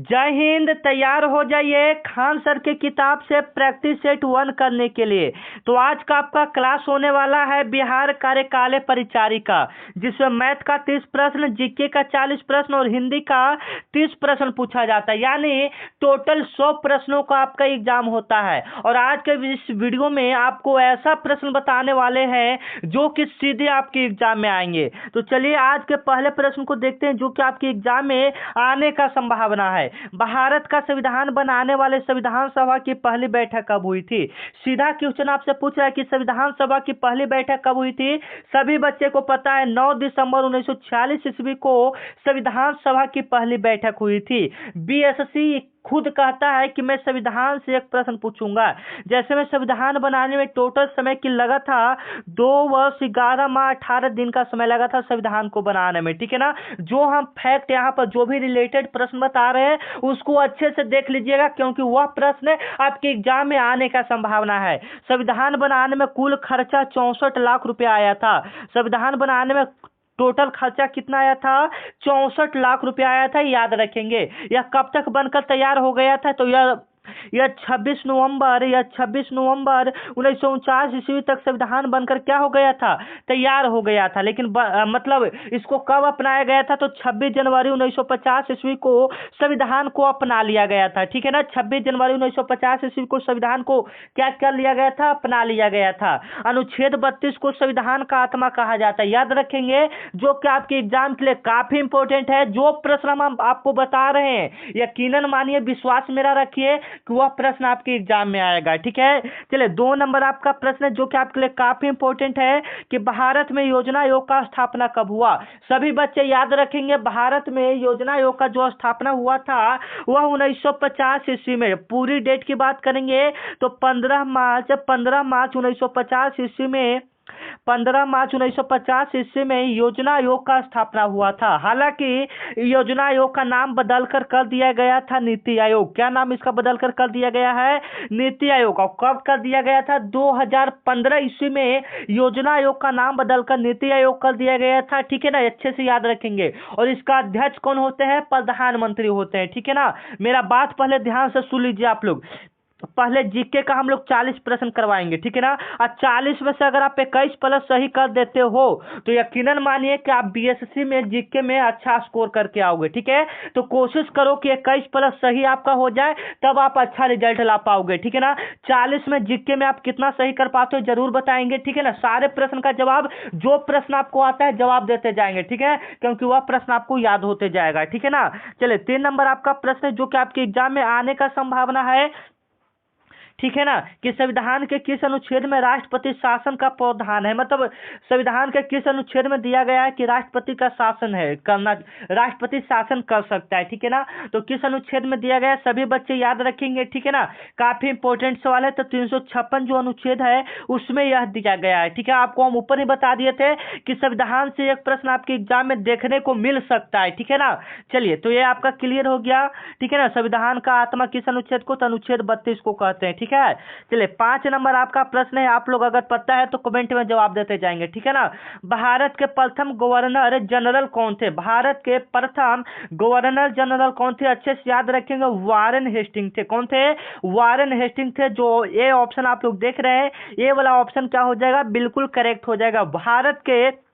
जय हिंद। तैयार हो जाइए खान सर की किताब से प्रैक्टिस सेट 1 करने के लिए। तो आज का आपका क्लास होने वाला है बिहार कार्यकाल परिचारिका, जिसमें मैथ का 30 प्रश्न, जीके का 40 प्रश्न और हिंदी का 30 प्रश्न पूछा जाता है। यानी टोटल 100 प्रश्नों का आपका एग्जाम होता है। और आज के इस वीडियो में आपको ऐसा प्रश्न बताने वाले हैं जो कि सीधे आपके एग्जाम में आएंगे। तो चलिए आज के पहले प्रश्न को देखते हैं जो कि आपके एग्जाम में आने का संभावना है। भारत का संविधान बनाने वाले संविधान सभा की पहली बैठक कब हुई थी? सीधा क्वेश्चन आपसे पूछ रहा है कि संविधान सभा की पहली बैठक कब हुई थी। सभी बच्चे को पता है 9 दिसंबर 1946 ईस्वी को संविधान सभा की पहली बैठक हुई थी। बीएससी खुद कहता है कि मैं संविधान से एक प्रश्न पूछूंगा। जैसे मैं संविधान बनाने में टोटल समय की लगा था 2 वर्ष 11 माह 18 दिन का समय लगा था संविधान को बनाने में। ठीक है ना। जो हम फैक्ट यहाँ पर जो भी रिलेटेड प्रश्न बता रहे हैं उसको अच्छे से देख लीजिएगा, क्योंकि वह प्रश्न आपके एग्जाम में आने का संभावना है। संविधान बनाने में कुल खर्चा 64 लाख रुपया आया था। संविधान बनाने में टोटल खर्चा कितना आया था? 64 लाख रुपया आया था। याद रखेंगे। यह कब तक बनकर तैयार हो गया था? तो यह 26 नवंबर 1949 ईस्वी तक संविधान बनकर क्या हो गया था? तैयार हो गया था। लेकिन मतलब इसको कब अपनाया गया था? तो 26 जनवरी 1950 ईस्वी को संविधान को अपना लिया गया था। ठीक है ना। 26 जनवरी 1950 ईस्वी को संविधान को क्या कर लिया गया था? अपना लिया गया था। अनुच्छेद 32 को संविधान का आत्मा कहा जाता है। याद रखेंगे, जो कि आपके एग्जाम के लिए काफी इंपॉर्टेंट है। जो प्रश्न हम आपको बता रहे हैं यकीनन मानिए, विश्वास मेरा रखिए कि वह प्रश्न आपके एग्जाम में आएगा। ठीक है। चलिए 2 नंबर आपका प्रश्न है जो कि आपके लिए काफी इंपॉर्टेंट है कि भारत में योजना आयोग का स्थापना कब हुआ। सभी बच्चे याद रखेंगे, भारत में योजना आयोग का जो स्थापना हुआ था वह 1950 ईस्वी में। पूरी डेट की बात करेंगे तो 15 मार्च 1950 ईस्वी में 15 मार्च 1950 ईस्वी में योजना आयोग का स्थापना हुआ था। हालांकि योजना आयोग का नाम बदलकर कर दिया गया था नीति आयोग। क्या नाम इसका बदलकर कर दिया गया है? नीति आयोग। और कब कर दिया गया था? 2015 ईस्वी में योजना आयोग का नाम बदलकर नीति आयोग कर दिया गया था। ठीक है ना। अच्छे से याद रखेंगे। और इसका अध्यक्ष कौन होते हैं? प्रधानमंत्री होते हैं। ठीक है ना। मेरा बात पहले ध्यान से सुन लीजिए आप लोग। पहले जीके का हम लोग 40 प्रश्न करवाएंगे। ठीक है ना। और 40 में से अगर आप 21 प्लस सही कर देते हो तो यकीनन मानिए कि आप बीएससी में जीके में अच्छा स्कोर करके आओगे। ठीक है। तो कोशिश करो कि 21 प्लस सही आपका हो जाए, तब आप अच्छा रिजल्ट ला पाओगे। ठीक है ना। 40 में जीके में आप कितना सही कर पाते हो जरूर बताएंगे। ठीक है ना। सारे प्रश्न का जवाब, जो प्रश्न आपको आता है जवाब देते जाएंगे। ठीक है। क्योंकि वह प्रश्न आपको याद होते जाएगा। ठीक है ना। चलिए 3 नंबर आपका प्रश्न है जो कि आपके एग्जाम में आने का संभावना है। ठीक है ना। कि संविधान के किस अनुच्छेद में राष्ट्रपति शासन का प्रावधान है। मतलब संविधान के किस अनुच्छेद में दिया गया है कि राष्ट्रपति का शासन है करना, राष्ट्रपति शासन कर सकता है। ठीक है ना। तो किस अनुच्छेद में दिया गया है सभी बच्चे याद रखेंगे। ठीक है ना। काफी इंपॉर्टेंट सवाल है। तो 356 जो अनुच्छेद है उसमें यह दिया गया है। ठीक है। आपको हम ऊपर ही बता दिए थे कि संविधान से एक प्रश्न आपके एग्जाम में देखने को मिल सकता है। ठीक है ना। चलिए तो ये आपका क्लियर हो गया। ठीक है ना। संविधान का आत्मा किस अनुच्छेद को? तो अनुच्छेद 32 को कहते हैं। ठीक है। चलिए 5 नंबर आपका प्रश्न है। आप लोग अगर पता है तो कमेंट में जवाब देते जाएंगे। ठीक है ना। भारत के प्रथम गवर्नर जनरल कौन थे? भारत के प्रथम गवर्नर जनरल कौन थे? अच्छे से याद रखेंगे, वारेन हेस्टिंग थे। कौन थे? वारेन हेस्टिंग थे। जो ये ऑप्शन आप लोग देख रहे हैं, ये वाला ऑप्शन क्या हो जाएगा? बिल्कुल करेक्ट हो जाएगा। भारत के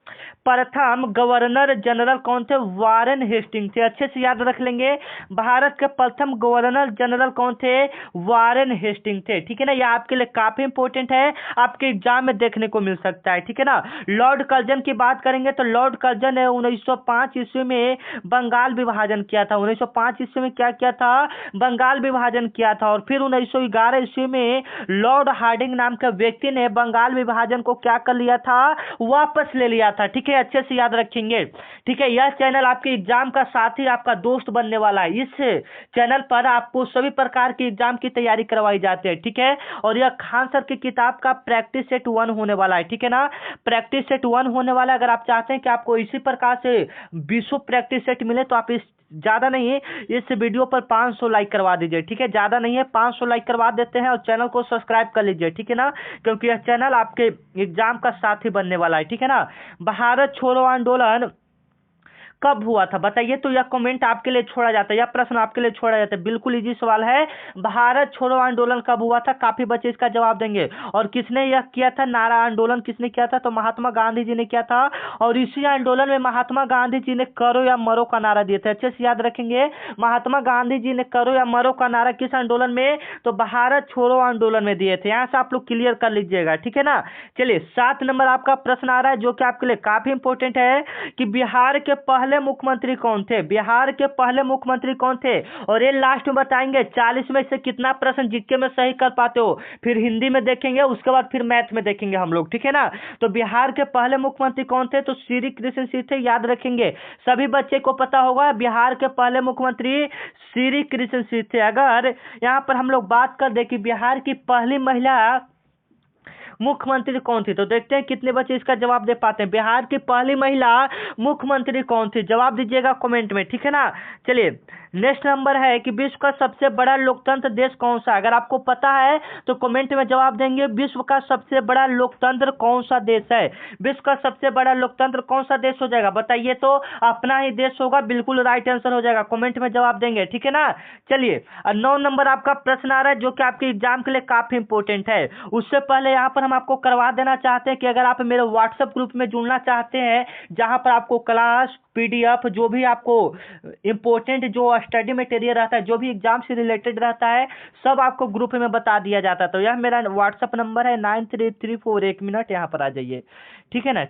प्रथम गवर्नर जनरल कौन थे? वारेन हेस्टिंग थे। अच्छे से याद रख लेंगे, भारत के प्रथम गवर्नर जनरल कौन थे? वारेन हेस्टिंग थे। ठीक है ना। यह आपके लिए काफी इंपॉर्टेंट है, आपके एग्जाम में देखने को मिल सकता है। ठीक है ना। लॉर्ड कर्जन की बात करेंगे तो लॉर्ड कर्जन ने 1905 ईस्वी में बंगाल विभाजन किया था। 1905 ईस्वी में क्या किया था? बंगाल विभाजन किया था। और फिर 1911 ईस्वी में लॉर्ड हार्डिंग नाम के व्यक्ति ने बंगाल विभाजन को क्या कर लिया था? वापस ले लिया था। ठीक है। अच्छे से याद रखेंगे। ठीक है। यह चैनल आपके एग्जाम का साथी, आपका दोस्त बनने वाला है। इस चैनल पर आपको सभी प्रकार के एग्जाम की तैयारी करवाई जाती है। ठीक है। और यह खान सर की किताब का प्रैक्टिस सेट 1 होने वाला है। ठीक है ना। प्रैक्टिस सेट 1 होने वाला है। अगर आप चाहते हैं कि आपको इसी प्रकार से 20 प्रैक्टिस सेट मिले तो आप इस ज्यादा नहीं है, इस वीडियो पर 500 लाइक करवा दीजिए। ठीक है। ज्यादा नहीं है, 500 लाइक करवा देते हैं और चैनल को सब्सक्राइब कर लीजिए। ठीक है ना। क्योंकि यह चैनल आपके एग्जाम का साथी बनने वाला है। ठीक है ना। भारत छोड़ो आंदोलन कब हुआ था बताइए। तो यह कमेंट आपके लिए छोड़ा जाता है, यह प्रश्न आपके लिए छोड़ा जाता है। बिल्कुल इजी सवाल है, भारत छोड़ो आंदोलन कब हुआ था? काफी बच्चे इसका जवाब देंगे। और किसने यह किया था, नारा आंदोलन किसने किया था? तो महात्मा गांधी जी ने किया था। और इसी आंदोलन में महात्मा गांधी जी ने करो या मरो का नारा दिए थे। अच्छे से याद रखेंगे, महात्मा गांधी जी ने करो या मरो का नारा किस आंदोलन में? तो भारत छोड़ो आंदोलन में दिए थे। यहाँ से आप लोग क्लियर कर लीजिएगा, ठीक है ना। चलिए 7 नंबर आपका प्रश्न आ रहा है जो कि आपके लिए काफी इंपॉर्टेंट है कि बिहार के पहले मुख्यमंत्री कौन थे? बिहार के पहले मुख्यमंत्री कौन थे? और ये लास्ट में बताएंगे 40 में से कितना प्रश्न जीके में सही कर पाते हो, फिर हिंदी में देखेंगे, उसके बाद फिर मैथ में देखेंगे हम लोग, ठीक है ना। तो बिहार के पहले मुख्यमंत्री कौन थे? तो श्री कृष्ण सिंह थे, याद रखेंगे। सभी बच्चे को पता होगा बिहार के पहले मुख्यमंत्री श्री कृष्ण सिंह थे। अगर यहाँ पर हम लोग बात कर दे कि बिहार की पहली महिला मुख्यमंत्री कौन थी, तो देखते हैं कितने बच्चे इसका जवाब दे पाते हैं। बिहार की पहली महिला मुख्यमंत्री कौन थी? जवाब दीजिएगा कमेंट में, ठीक है ना। चलिए नेक्स्ट नंबर है कि विश्व का सबसे बड़ा लोकतंत्र देश कौन सा? अगर आपको पता है तो कमेंट में जवाब देंगे, विश्व का सबसे बड़ा लोकतंत्र कौन सा देश है? विश्व का सबसे बड़ा लोकतंत्र कौन सा देश हो जाएगा बताइए। तो अपना ही देश होगा, बिल्कुल राइट आंसर हो जाएगा, कमेंट में जवाब देंगे, ठीक है ना। चलिए 9 नंबर आपका प्रश्न आ रहा है जो कि आपके एग्जाम के लिए काफी इंपॉर्टेंट है। उससे पहले यहाँ पर हम आपको करवा देना चाहते हैं कि अगर आप मेरे व्हाट्सएप ग्रुप में जुड़ना चाहते हैं, जहां पर आपको क्लास पीडीएफ जो भी आपको इंपॉर्टेंट जो स्टडी मटेरियल रहता है, जो भी एग्जाम से रिलेटेड रहता है, सब आपको ग्रुप में बता दिया जाता है। तो यह मेरा व्हाट्सएप नंबर है 9334, 1 मिनट यहाँ पर आ जाइए, ठीक है ना।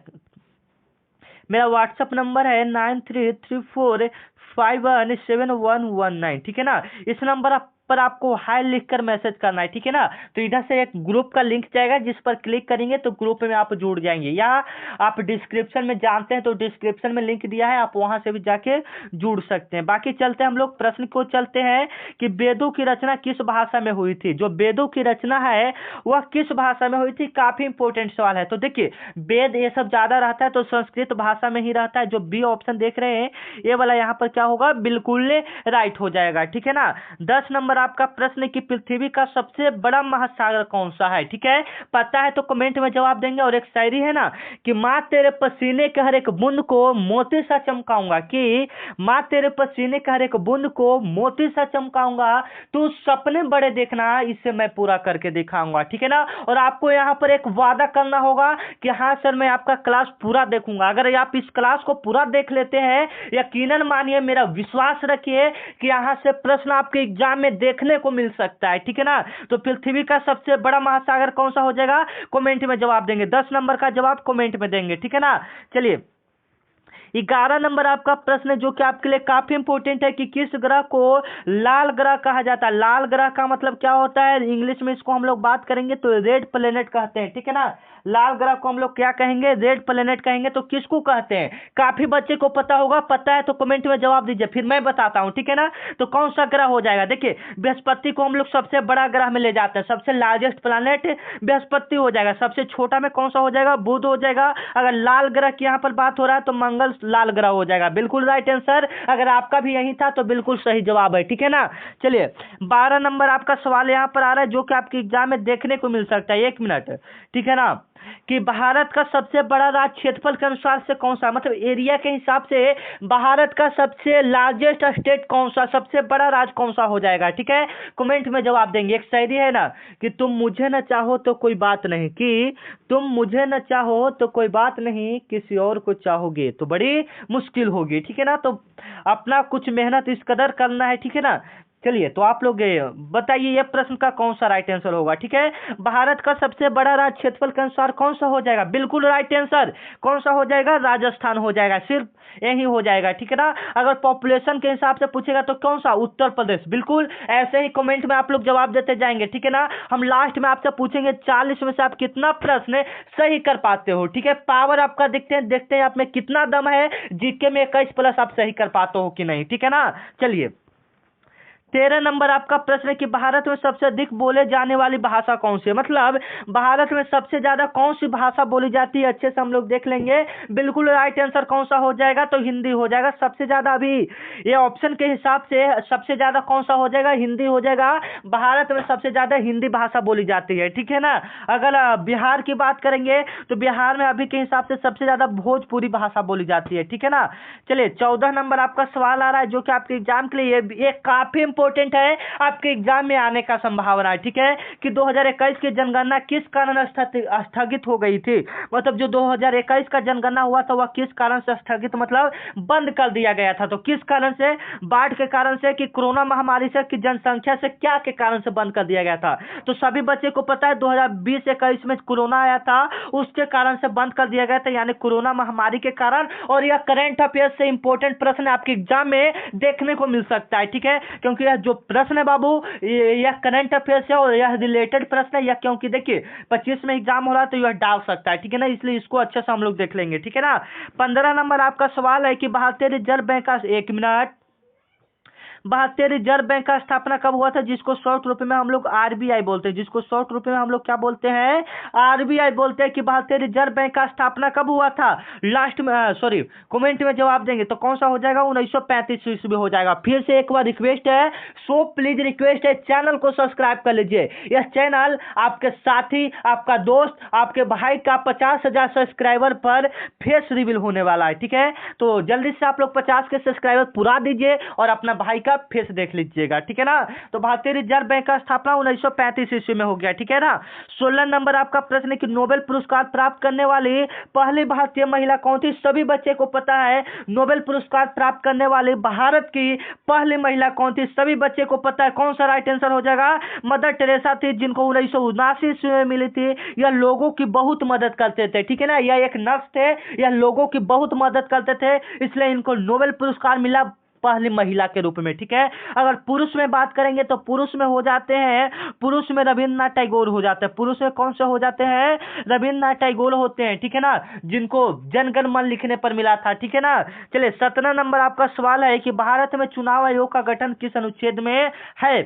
मेरा व्हाट्सएप नंबर है 9334517119, ठीक है ना। इस नंबर पर आपको हाई लिखकर मैसेज करना है, ठीक है ना। तो इधर से एक ग्रुप का लिंक जाएगा, जिस पर क्लिक करेंगे तो ग्रुप में आप जुड़ जाएंगे, या आप डिस्क्रिप्शन में जानते हैं तो डिस्क्रिप्शन में लिंक दिया है, आप वहां से भी जाके जुड़ सकते हैं। बाकी चलते हैं हम लोग प्रश्न को, चलते हैं कि वेदों की रचना किस भाषा में हुई थी। जो वेदों की रचना है वह किस भाषा में हुई थी? काफी इंपॉर्टेंट सवाल है। तो देखिए वेद ये सब ज्यादा रहता है तो संस्कृत भाषा में ही रहता है। जो बी ऑप्शन देख रहे हैं ये वाला यहाँ पर क्या होगा, बिल्कुल राइट हो जाएगा, ठीक है ना। 10 नंबर आपका प्रश्न कि पृथ्वी का सबसे बड़ा महासागर कौन सा है? ठीक है, पता है तो कमेंट में जवाब देंगे। और एक शायरी है ना कि माँ तेरे पसीने के हर एक बूंद को मोती सा चमकाऊंगा, कि माँ तेरे पसीने के हर एक बूंद को मोती सा चमकाऊंगा, तू सपने बड़े देखना इसे मैं पूरा करके दिखाऊंगा, ठीक है ना। और आपको यहाँ पर एक वादा करना होगा कि हाँ सर मैं आपका क्लास पूरा देखूंगा। अगर आप इस क्लास को पूरा देख लेते हैं, यकीनन मानिए, मेरा विश्वास रखिए कि यहाँ से प्रश्न आपके एग्जाम में देखने को मिल सकता है, ठीक है ना। तो पृथ्वी का सबसे बड़ा महासागर कौन सा हो जाएगा? कमेंट में जवाब देंगे, 10 नंबर का जवाब कमेंट में देंगे, ठीक है ना। चलिए 11 नंबर आपका प्रश्न है जो कि आपके लिए काफी इंपॉर्टेंट है कि किस ग्रह को लाल ग्रह कहा जाता है। लाल ग्रह का मतलब क्या होता है, इंग्लिश में इसको हम लोग बात करेंगे तो रेड प्लेनेट कहते हैं, ठीक है ना। लाल ग्रह को हम लोग क्या कहेंगे, रेड प्लेनेट कहेंगे। तो किसको कहते हैं, काफी बच्चे को पता होगा, पता है तो कमेंट में जवाब दीजिए, फिर मैं बताता हूं, ठीक है ना। तो कौन सा ग्रह हो जाएगा, देखिए बृहस्पति को हम लोग सबसे बड़ा ग्रह में ले जाते हैं, सबसे लार्जेस्ट प्लैनेट बृहस्पति हो जाएगा। सबसे छोटा में कौन सा हो जाएगा, बुध हो जाएगा। अगर लाल ग्रह की यहाँ पर बात हो रहा है तो मंगल लाल ग्रह हो जाएगा, बिल्कुल राइट आंसर। अगर आपका भी यही था तो बिल्कुल सही जवाब है, ठीक है ना। चलिए 12 नंबर आपका सवाल यहाँ पर आ रहा है जो कि आपके एग्जाम में देखने को मिल सकता है, 1 मिनट, ठीक है ना, कि भारत का सबसे बड़ा राज्य क्षेत्रफल के अनुसार से कौन सा, मतलब एरिया के हिसाब से भारत का सबसे लार्जेस्ट स्टेट कौन सा, सबसे बड़ा राज्य कौन सा हो जाएगा, ठीक है। कमेंट में जवाब देंगे। एक शायरी है ना कि तुम मुझे न चाहो तो कोई बात नहीं, कि तुम मुझे न चाहो तो कोई बात नहीं, किसी और को चाहोगे तो बड़ी मुश्किल होगी, ठीक है ना। तो अपना कुछ मेहनत इस कदर करना है, ठीक है ना। चलिए तो आप लोग बताइए ये प्रश्न का कौन सा राइट आंसर होगा, ठीक है। भारत का सबसे बड़ा राज्य क्षेत्रफल के अनुसार कौन सा हो जाएगा, बिल्कुल राइट आंसर। कौन सा हो जाएगा, राजस्थान हो जाएगा, सिर्फ यही हो जाएगा, ठीक है ना। अगर पॉपुलेशन के हिसाब से पूछेगा तो कौन सा, उत्तर प्रदेश। बिल्कुल ऐसे ही कमेंट में आप लोग जवाब देते जाएंगे, ठीक है ना। हम लास्ट में आपसे पूछेंगे 40 में से आप कितना प्रश्न सही कर पाते हो, ठीक है। पावर आपका देखते हैं आप में कितना दम है, जीके में 21 प्लस आप सही कर पाते हो कि नहीं, ठीक है ना। चलिए 13 नंबर आपका प्रश्न है कि भारत में सबसे अधिक बोले जाने वाली भाषा कौन सी है, मतलब भारत में सबसे ज्यादा कौन सी भाषा बोली जाती है, अच्छे से हम लोग देख लेंगे। बिल्कुल राइट आंसर कौन सा हो जाएगा, तो हिंदी हो जाएगा सबसे ज्यादा। अभी ये ऑप्शन के हिसाब से सबसे ज्यादा कौन सा हो जाएगा, हिंदी हो जाएगा। भारत में सबसे ज्यादा हिंदी भाषा बोली जाती है, ठीक है ना। अगर बिहार की बात करेंगे तो बिहार में अभी के हिसाब से सबसे ज्यादा भोजपुरी भाषा बोली जाती है, ठीक है ना। चलिए 14 नंबर आपका सवाल आ रहा है जो कि आपके एग्जाम के लिए ये काफी इंपॉर्टेंट है, आपके एग्जाम में आने का संभावना है, ठीक है। कि 2021 की जनगणना किस कारण स्थगित हो गई थी, मतलब जो 2021 का जनगणना हुआ था वह किस कारण से स्थगित, मतलब बंद कर दिया गया था। तो किस कारण से, बाढ़ के कारण से, कि कोरोना महामारी से, कि जनसंख्या से, क्या के कारण से बंद कर दिया गया था। तो सभी बच्चे को पता है 2020-21 में कोरोना आया था, उसके कारण से बंद कर दिया गया था, यानी कोरोना महामारी के कारण। और यह करंट अफेयर से इंपॉर्टेंट प्रश्न आपके एग्जाम में देखने को मिल सकता है, ठीक है। क्योंकि यह जो प्रश्न है बाबू यह करंट अफेयर से और यह रिलेटेड प्रश्न है, यह क्योंकि देखिए 25 में एग्जाम हो रहा है तो यह डाल सकता है, ठीक है ना, इसलिए इसको अच्छे से हम लोग देख लेंगे, ठीक है ना। 15 नंबर आपका सवाल है कि भारतीय रिजर्व बैंक का, एक मिनट, भारतीय रिजर्व बैंक का स्थापना कब हुआ था, जिसको शॉर्ट रूप में हम लोग आरबीआई बोलते हैं, जिसको शॉर्ट रूप में हम लोग क्या बोलते हैं, आरबीआई बोलते हैं। कि भारतीय रिजर्व बैंक का स्थापना कब हुआ था, लास्ट में सॉरी कमेंट में जवाब देंगे तो कौन सा हो जाएगा, 1935 ईस्वी में हो जाएगा। फिर से एक बार रिक्वेस्ट है, सो प्लीज रिक्वेस्ट है, चैनल को सब्सक्राइब कर लीजिए। यह चैनल आपके साथी, आपका दोस्त, आपके भाई का 50,000 सब्सक्राइबर पर फेस रिवील होने वाला है, ठीक है। तो जल्दी से आप लोग 50 के सब्सक्राइबर पूरा दीजिए और अपना भाई का फेस देख लीजिएगा, ठीक है ना। तो भारतीय रिजर्व बैंक का स्थापना 1935 ईस्वी में हो गया, ठीक है ना। 16 नंबर आपका प्रश्न है कि नोबेल पुरस्कार प्राप्त करने वाली पहली भारतीय महिला कौन थी। सभी बच्चे को पता है नोबेल पुरस्कार प्राप्त करने वाली भारत की पहली महिला कौन थी, सभी बच्चे को पता है। कौन सा राइट आंसर हो जाएगा, मदर टेरेसा थी, जिनको 1979 ईस्वी में मिली थी। यह लोगों की बहुत मदद करते थे, ठीक है ना, यह एक नर्स थे, यह लोगों की बहुत मदद करते थे, इसलिए इनको नोबेल पुरस्कार मिला पहली महिला के रूप में, ठीक है। अगर पुरुष में बात करेंगे तो पुरुष में हो जाते हैं, पुरुष में रविन्द्रनाथ टैगोर हो जाते हैं। पुरुष में कौन से हो जाते हैं, रविन्द्रनाथ टैगोर होते हैं, ठीक है ना, जिनको जनगण मन लिखने पर मिला था, ठीक है ना। चलिए 17 नंबर आपका सवाल है कि भारत में चुनाव आयोग का गठन किस अनुच्छेद में है।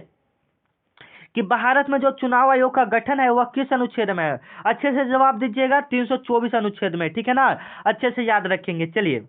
कि भारत में जो चुनाव आयोग का गठन है वह किस अनुच्छेद में है, अच्छे से जवाब दीजिएगा, 324 अनुच्छेद में, ठीक है ना, अच्छे से याद रखेंगे। चलिए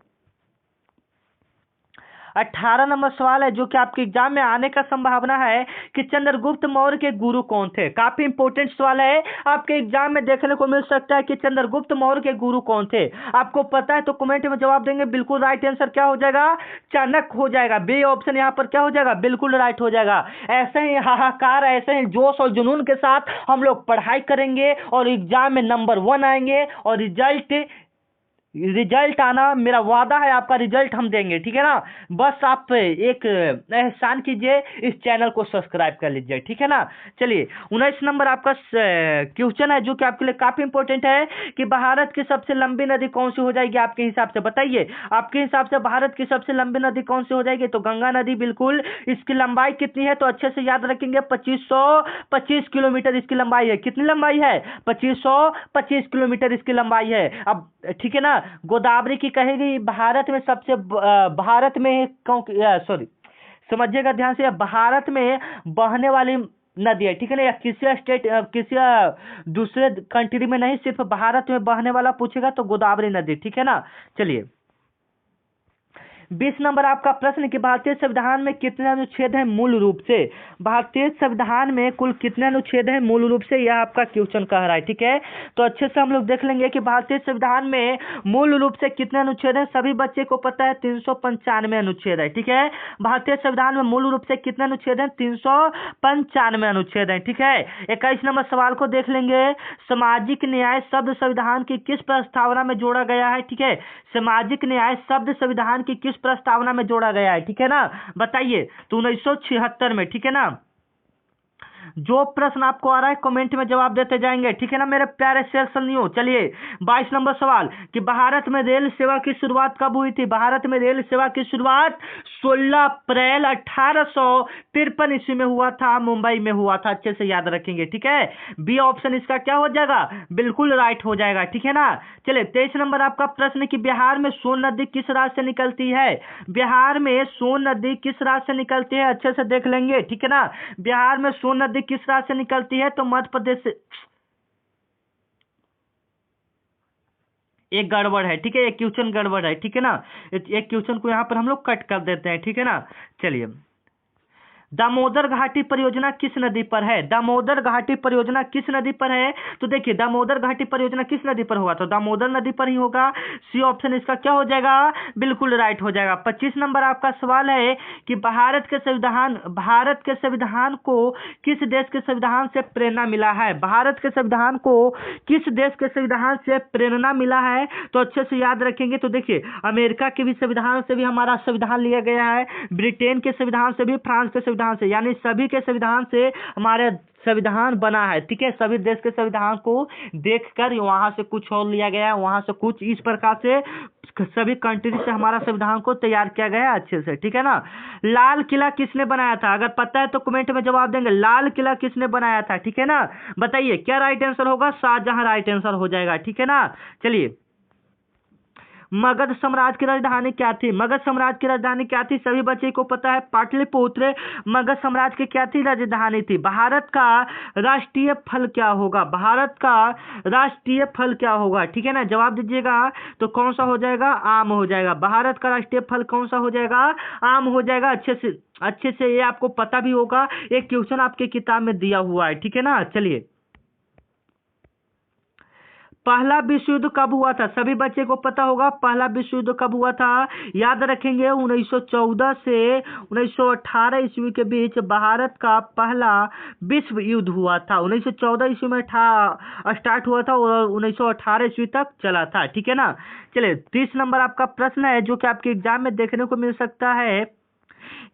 18 नंबर सवाल है जो कि आपके एग्जाम में आने का संभावना है कि चंद्रगुप्त मौर्य के गुरु कौन थे। काफी इंपॉर्टेंट सवाल है, आपके एग्जाम में देखने को मिल सकता है कि चंद्रगुप्त मौर्य के गुरु कौन थे। आपको पता है तो कमेंट में जवाब देंगे। बिल्कुल राइट आंसर क्या हो जाएगा, चाणक्य हो जाएगा। बी ऑप्शन यहाँ पर क्या हो जाएगा, बिल्कुल राइट हो जाएगा। ऐसे ही हाहाकार, ऐसे ही जोश और जुनून के साथ हम लोग पढ़ाई करेंगे और एग्जाम में नंबर 1 आएंगे और रिजल्ट आना मेरा वादा है, आपका रिजल्ट हम देंगे, ठीक है ना। बस आप एक एहसान कीजिए, इस चैनल को सब्सक्राइब कर लीजिए, ठीक है ना। चलिए 19 नंबर आपका क्वेश्चन है जो कि आपके लिए काफी इंपॉर्टेंट है कि भारत की सबसे लंबी नदी कौन सी हो जाएगी आपके हिसाब से, बताइए आपके हिसाब से भारत की सबसे लंबी नदी कौन सी हो जाएगी। तो गंगा नदी, बिल्कुल। इसकी लंबाई कितनी है, तो अच्छे से याद रखेंगे, 2525 किलोमीटर इसकी लंबाई है। कितनी लंबाई है, 2525 किलोमीटर इसकी लंबाई है। अब ठीक है ना, गोदावरी की कहेगी भारत में सबसे भारत में सॉरी समझिएगा ध्यान से, भारत में बहने वाली नदी है, ठीक है ना। या किसी स्टेट किसी दूसरे कंट्री में नहीं, सिर्फ भारत में बहने वाला पूछेगा तो गोदावरी नदी, ठीक है ना। चलिए 20 नंबर आपका प्रश्न कि भारतीय संविधान में कितने अनुच्छेद हैं मूल रूप से। भारतीय संविधान में कुल कितने अनुच्छेद हैं मूल रूप से, यह आपका क्वेश्चन कह रहा है, ठीक है। तो अच्छे से हम लोग देख लेंगे कि भारतीय संविधान में मूल रूप से कितने अनुच्छेद हैं। सभी बच्चे को पता है 395 अनुच्छेद है, ठीक है। भारतीय संविधान में मूल रूप से कितने अनुच्छेद हैं, 395 अनुच्छेद है, ठीक है। 21 नंबर सवाल को देख लेंगे। सामाजिक न्याय शब्द संविधान की किस प्रस्तावना में जोड़ा गया है, ठीक है। सामाजिक न्याय शब्द संविधान की किस प्रस्तावना में जोड़ा गया है, ठीक है ना, बताइए। तो 1976 में, ठीक है ना। जो प्रश्न आपको आ रहा है कमेंट में जवाब देते जाएंगे, ठीक है ना मेरे प्यारे शेर सन्नियों। चलिए 22 नंबर सवाल कि भारत में रेल सेवा की शुरुआत कब हुई थी? भारत में रेल सेवा की शुरुआत 16 अप्रैल 1853 ईस्वी में हुआ था, मुंबई में हुआ था। अच्छे से याद रखेंगे, ठीक है। बी ऑप्शन इसका क्या हो जाएगा? बिल्कुल राइट हो जाएगा, ठीक है ना। चलिए 23 नंबर आपका प्रश्न कि बिहार में सोन नदी किस राज्य से निकलती है? बिहार में सोन नदी किस राज्य से निकलती है? अच्छे से देख लेंगे, ठीक है ना। बिहार में सोन नदी किस राज्य से निकलती है? तो मध्य प्रदेश से। एक गड़बड़ है, ठीक है, एक क्वेश्चन गड़बड़ है, ठीक है ना। एक क्वेश्चन को यहाँ पर हम लोग कट कर देते हैं, ठीक है ना। चलिए दामोदर घाटी परियोजना किस नदी पर है? दामोदर घाटी परियोजना किस नदी पर है? तो देखिए दामोदर घाटी परियोजना किस नदी पर होगा? तो दामोदर नदी पर ही होगा। सी ऑप्शन इसका क्या हो जाएगा? बिल्कुल राइट हो जाएगा। 25 नंबर आपका सवाल है कि भारत के संविधान को किस देश के संविधान से प्रेरणा मिला है? भारत के संविधान को किस देश के संविधान से प्रेरणा मिला है? तो अच्छे से याद रखेंगे। तो देखिए अमेरिका के भी संविधान से भी हमारा संविधान लिया गया है, ब्रिटेन के संविधान से भी, फ्रांस के संविधान से, यानी सभी के संविधान से हमारे संविधान बना है, ठीक है। सभी देश के संविधान को देखकर वहां से कुछ और लिया गया है, वहां से कुछ, इस प्रकार से सभी कंट्री से हमारा संविधान को तैयार किया गया है अच्छे से, ठीक है ना। लाल किला किसने बनाया था? अगर पता है तो कमेंट में जवाब देंगे। लाल किला किसने बनाया था, ठीक है ना। बताइए क्या राइट आंसर होगा? शाहजहां राइट आंसर हो जाएगा, ठीक है ना। चलिए मगध साम्राज्य की राजधानी क्या थी? मगध साम्राज्य की राजधानी क्या थी? सभी बच्चे को पता है, पाटलिपुत्र मगध साम्राज्य की क्या थी? राजधानी थी। भारत का राष्ट्रीय फल क्या होगा? भारत का राष्ट्रीय फल क्या होगा? ठीक है ना, जवाब दीजिएगा। तो कौन सा हो जाएगा? आम हो जाएगा। भारत का राष्ट्रीय फल कौन सा हो जाएगा? आम हो जाएगा। अच्छे से ये आपको पता भी होगा, एक क्वेश्चन आपके किताब में दिया हुआ है, ठीक है ना। चलिए पहला विश्व युद्ध कब हुआ था? सभी बच्चे को पता होगा पहला विश्व युद्ध कब हुआ था। याद रखेंगे 1914 से 1918 ईस्वी के बीच भारत का पहला विश्व युद्ध हुआ था। 1914 ईस्वी में स्टार्ट हुआ था और 1918 ईस्वी तक चला था, ठीक है ना। चलिए 30 नंबर आपका प्रश्न है जो कि आपके एग्जाम में देखने को मिल सकता है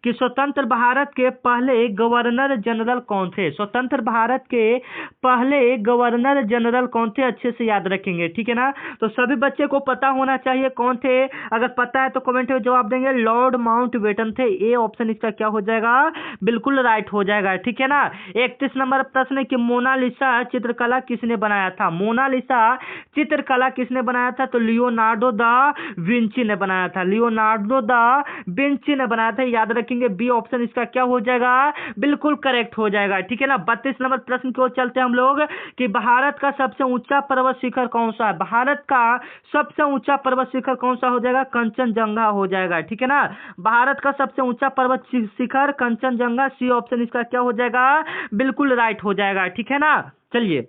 कि स्वतंत्र भारत के पहले गवर्नर जनरल कौन थे? स्वतंत्र भारत के पहले गवर्नर जनरल कौन थे? अच्छे से याद रखेंगे, ठीक है ना। तो सभी बच्चे को पता होना चाहिए कौन थे। अगर पता है तो कमेंट में जवाब देंगे। लॉर्ड माउंटबेटन थे। ए ऑप्शन इसका क्या हो जाएगा? बिल्कुल राइट हो जाएगा, ठीक है ना। 31 नंबर प्रश्न है कि मोनालिसा चित्रकला किसने बनाया था? मोनालिसा चित्रकला किसने बनाया था? तो लियोनार्डो दा विंची ने बनाया था। लियोनार्डो दा विंची ने बनाया था, याद रखेंगे। बी ऑप्शन इसका क्या हो जाएगा? बिल्कुल करेक्ट हो जाएगा, ठीक है ना। 32 नंबर प्रश्न की ओर चलते हैं हम लोग कि भारत का सबसे ऊंचा पर्वत शिखर कौन सा है? भारत का सबसे ऊंचा पर्वत शिखर कौन सा हो जाएगा? कंचनजंगा हो जाएगा, ठीक है ना। भारत का सबसे ऊंचा पर्वत शिखर कंचनजंगा। सी ऑप्शन इसका क्या हो जाएगा? बिल्कुल राइट हो जाएगा, ठीक है ना। चलिए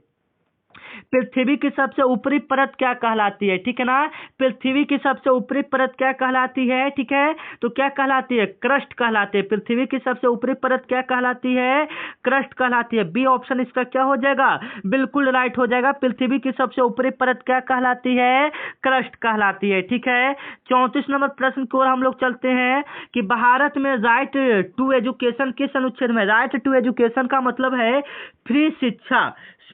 पृथ्वी की सबसे ऊपरी परत क्या कहलाती है? ठीक है ना। पृथ्वी की सबसे ऊपरी परत क्या कहलाती है? ठीक है, तो क्या कहलाती है? क्रस्ट कहलाती है। पृथ्वी की सबसे ऊपरी परत क्या कहलाती है? क्रस्ट कहलाती है। बी ऑप्शन इसका क्या हो जाएगा? बिल्कुल राइट हो जाएगा। पृथ्वी की सबसे ऊपरी परत क्या कहलाती है? क्रस्ट कहलाती है, ठीक है। 34 नंबर प्रश्न की ओर हम लोग चलते हैं कि भारत में राइट टू एजुकेशन किस अनुच्छेद में? राइट टू एजुकेशन का मतलब है फ्री शिक्षा।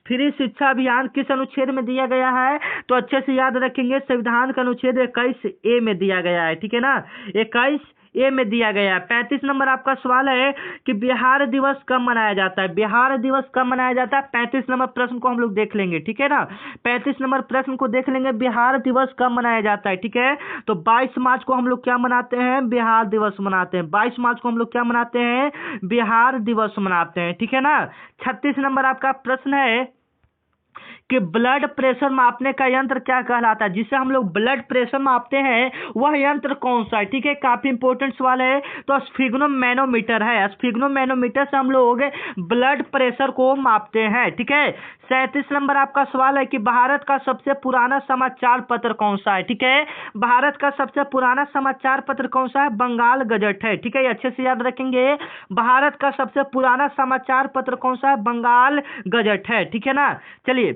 फ्री शिक्षा अभियान किस अनुच्छेद में दिया गया है? तो अच्छे से याद रखेंगे, संविधान का अनुच्छेद 21A में दिया गया है, ठीक है ना। 21A में दिया गया है। 35 नंबर आपका सवाल है कि बिहार दिवस कब मनाया जाता है? बिहार दिवस कब मनाया जाता है? 35 नंबर प्रश्न को हम लोग देख लेंगे, ठीक है ना। 35 नंबर प्रश्न को देख लेंगे, बिहार दिवस कब मनाया जाता है, ठीक है। तो 22 मार्च को हम लोग क्या मनाते हैं? बिहार दिवस मनाते हैं। 22 मार्च को हम लोग क्या मनाते हैं? बिहार दिवस मनाते हैं, ठीक है ना। 36 नंबर आपका प्रश्न है कि ब्लड प्रेशर मापने का यंत्र क्या कहलाता है? जिससे हम लोग ब्लड प्रेशर मापते हैं वह यंत्र कौन सा है? ठीक है, काफी इंपॉर्टेंट सवाल है। तो स्फिग्नोमैनोमीटर है। स्फिग्नोमैनोमीटर से हम लोग ब्लड प्रेशर को मापते हैं, ठीक है। 37 नंबर आपका सवाल है कि भारत का सबसे पुराना समाचार पत्र कौन सा है? ठीक है, भारत का सबसे पुराना समाचार पत्र कौन सा है? बंगाल गजट है, ठीक है। अच्छे से याद रखेंगे, भारत का सबसे पुराना समाचार पत्र कौन सा है? बंगाल गजट है, ठीक है ना। चलिए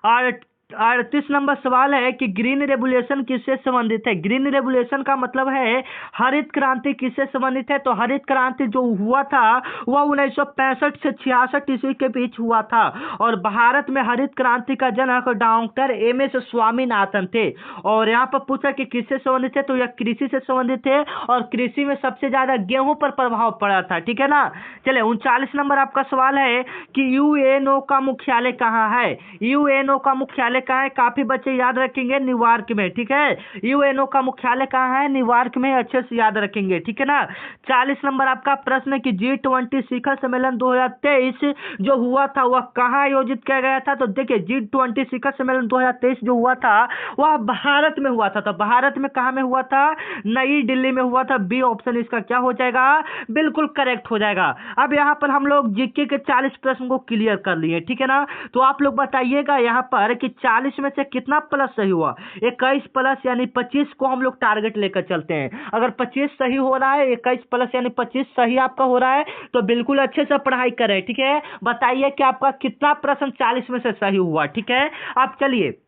और 38 नंबर सवाल है कि ग्रीन रेवोल्यूशन किससे संबंधित है। ग्रीन रेवोल्यूशन का मतलब है हरित क्रांति किससे संबंधित है। तो हरित क्रांति जो हुआ था वह 1965 से 66 ईस्वी के बीच हुआ था और भारत में हरित क्रांति का जनक डॉक्टर एम.एस. स्वामीनाथन थे। और यहाँ पर पूछा कि किससे संबंधित है, तो यह कृषि से संबंधित है और कृषि में सबसे ज्यादा गेहूं पर प्रभाव पड़ा था। ठीक है ना। चले 39 नंबर आपका सवाल है कि यूएनओ का मुख्यालय कहाँ है। यूएनओ का मुख्यालय कहाँ है, काफी बच्चे याद रखेंगे, न्यूयॉर्क में। ठीक है, यूएनओ का मुख्यालय कहाँ है, न्यूयॉर्क में, अच्छे से याद रखेंगे। ठीक है ना। 40 नंबर आपका प्रश्न है कि G20 शिखर सम्मेलन 2023 जो हुआ था वह कहाँ आयोजित किया गया था। तो देखिए G20 शिखर सम्मेलन 2023 जो हुआ था वह भारत में हुआ था। तो भारत में कहाँ में हुआ था, नई दिल्ली में हुआ था। बी ऑप्शन इसका क्या हो जाएगा, बिल्कुल करेक्ट हो जाएगा। अब यहाँ पर हम लोग जीके के 40 प्रश्न को क्लियर कर लिए। ठीक है ना। तो आप लोग बताइएगा यहाँ पर कि 40 में से कितना प्लस सही हुआ। 21 प्लस यानी 25 को हम लोग टारगेट लेकर चलते हैं। अगर 25 सही हो रहा है, 21 प्लस यानी 25 सही आपका हो रहा है, तो बिल्कुल अच्छे से पढ़ाई करें। ठीक है, बताइए कि आपका कितना प्रश्न 40 में से सही हुआ। ठीक है, आप चलिए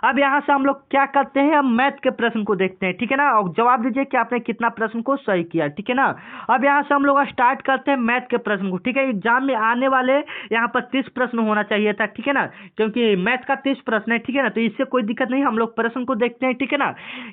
अब यहाँ से हम लोग क्या करते हैं, हम मैथ के प्रश्न को देखते हैं। ठीक है ना, और जवाब दीजिए कि आपने कितना प्रश्न को सही किया। ठीक है ना। अब यहाँ से हम लोग स्टार्ट करते हैं मैथ के प्रश्न को। ठीक है, एग्जाम में आने वाले यहाँ पर 30 प्रश्न होना चाहिए था। ठीक है ना, क्योंकि मैथ का 30 प्रश्न है। ठीक है ना, तो इससे कोई दिक्कत नहीं, हम लोग प्रश्न को देखते हैं। ठीक है ना,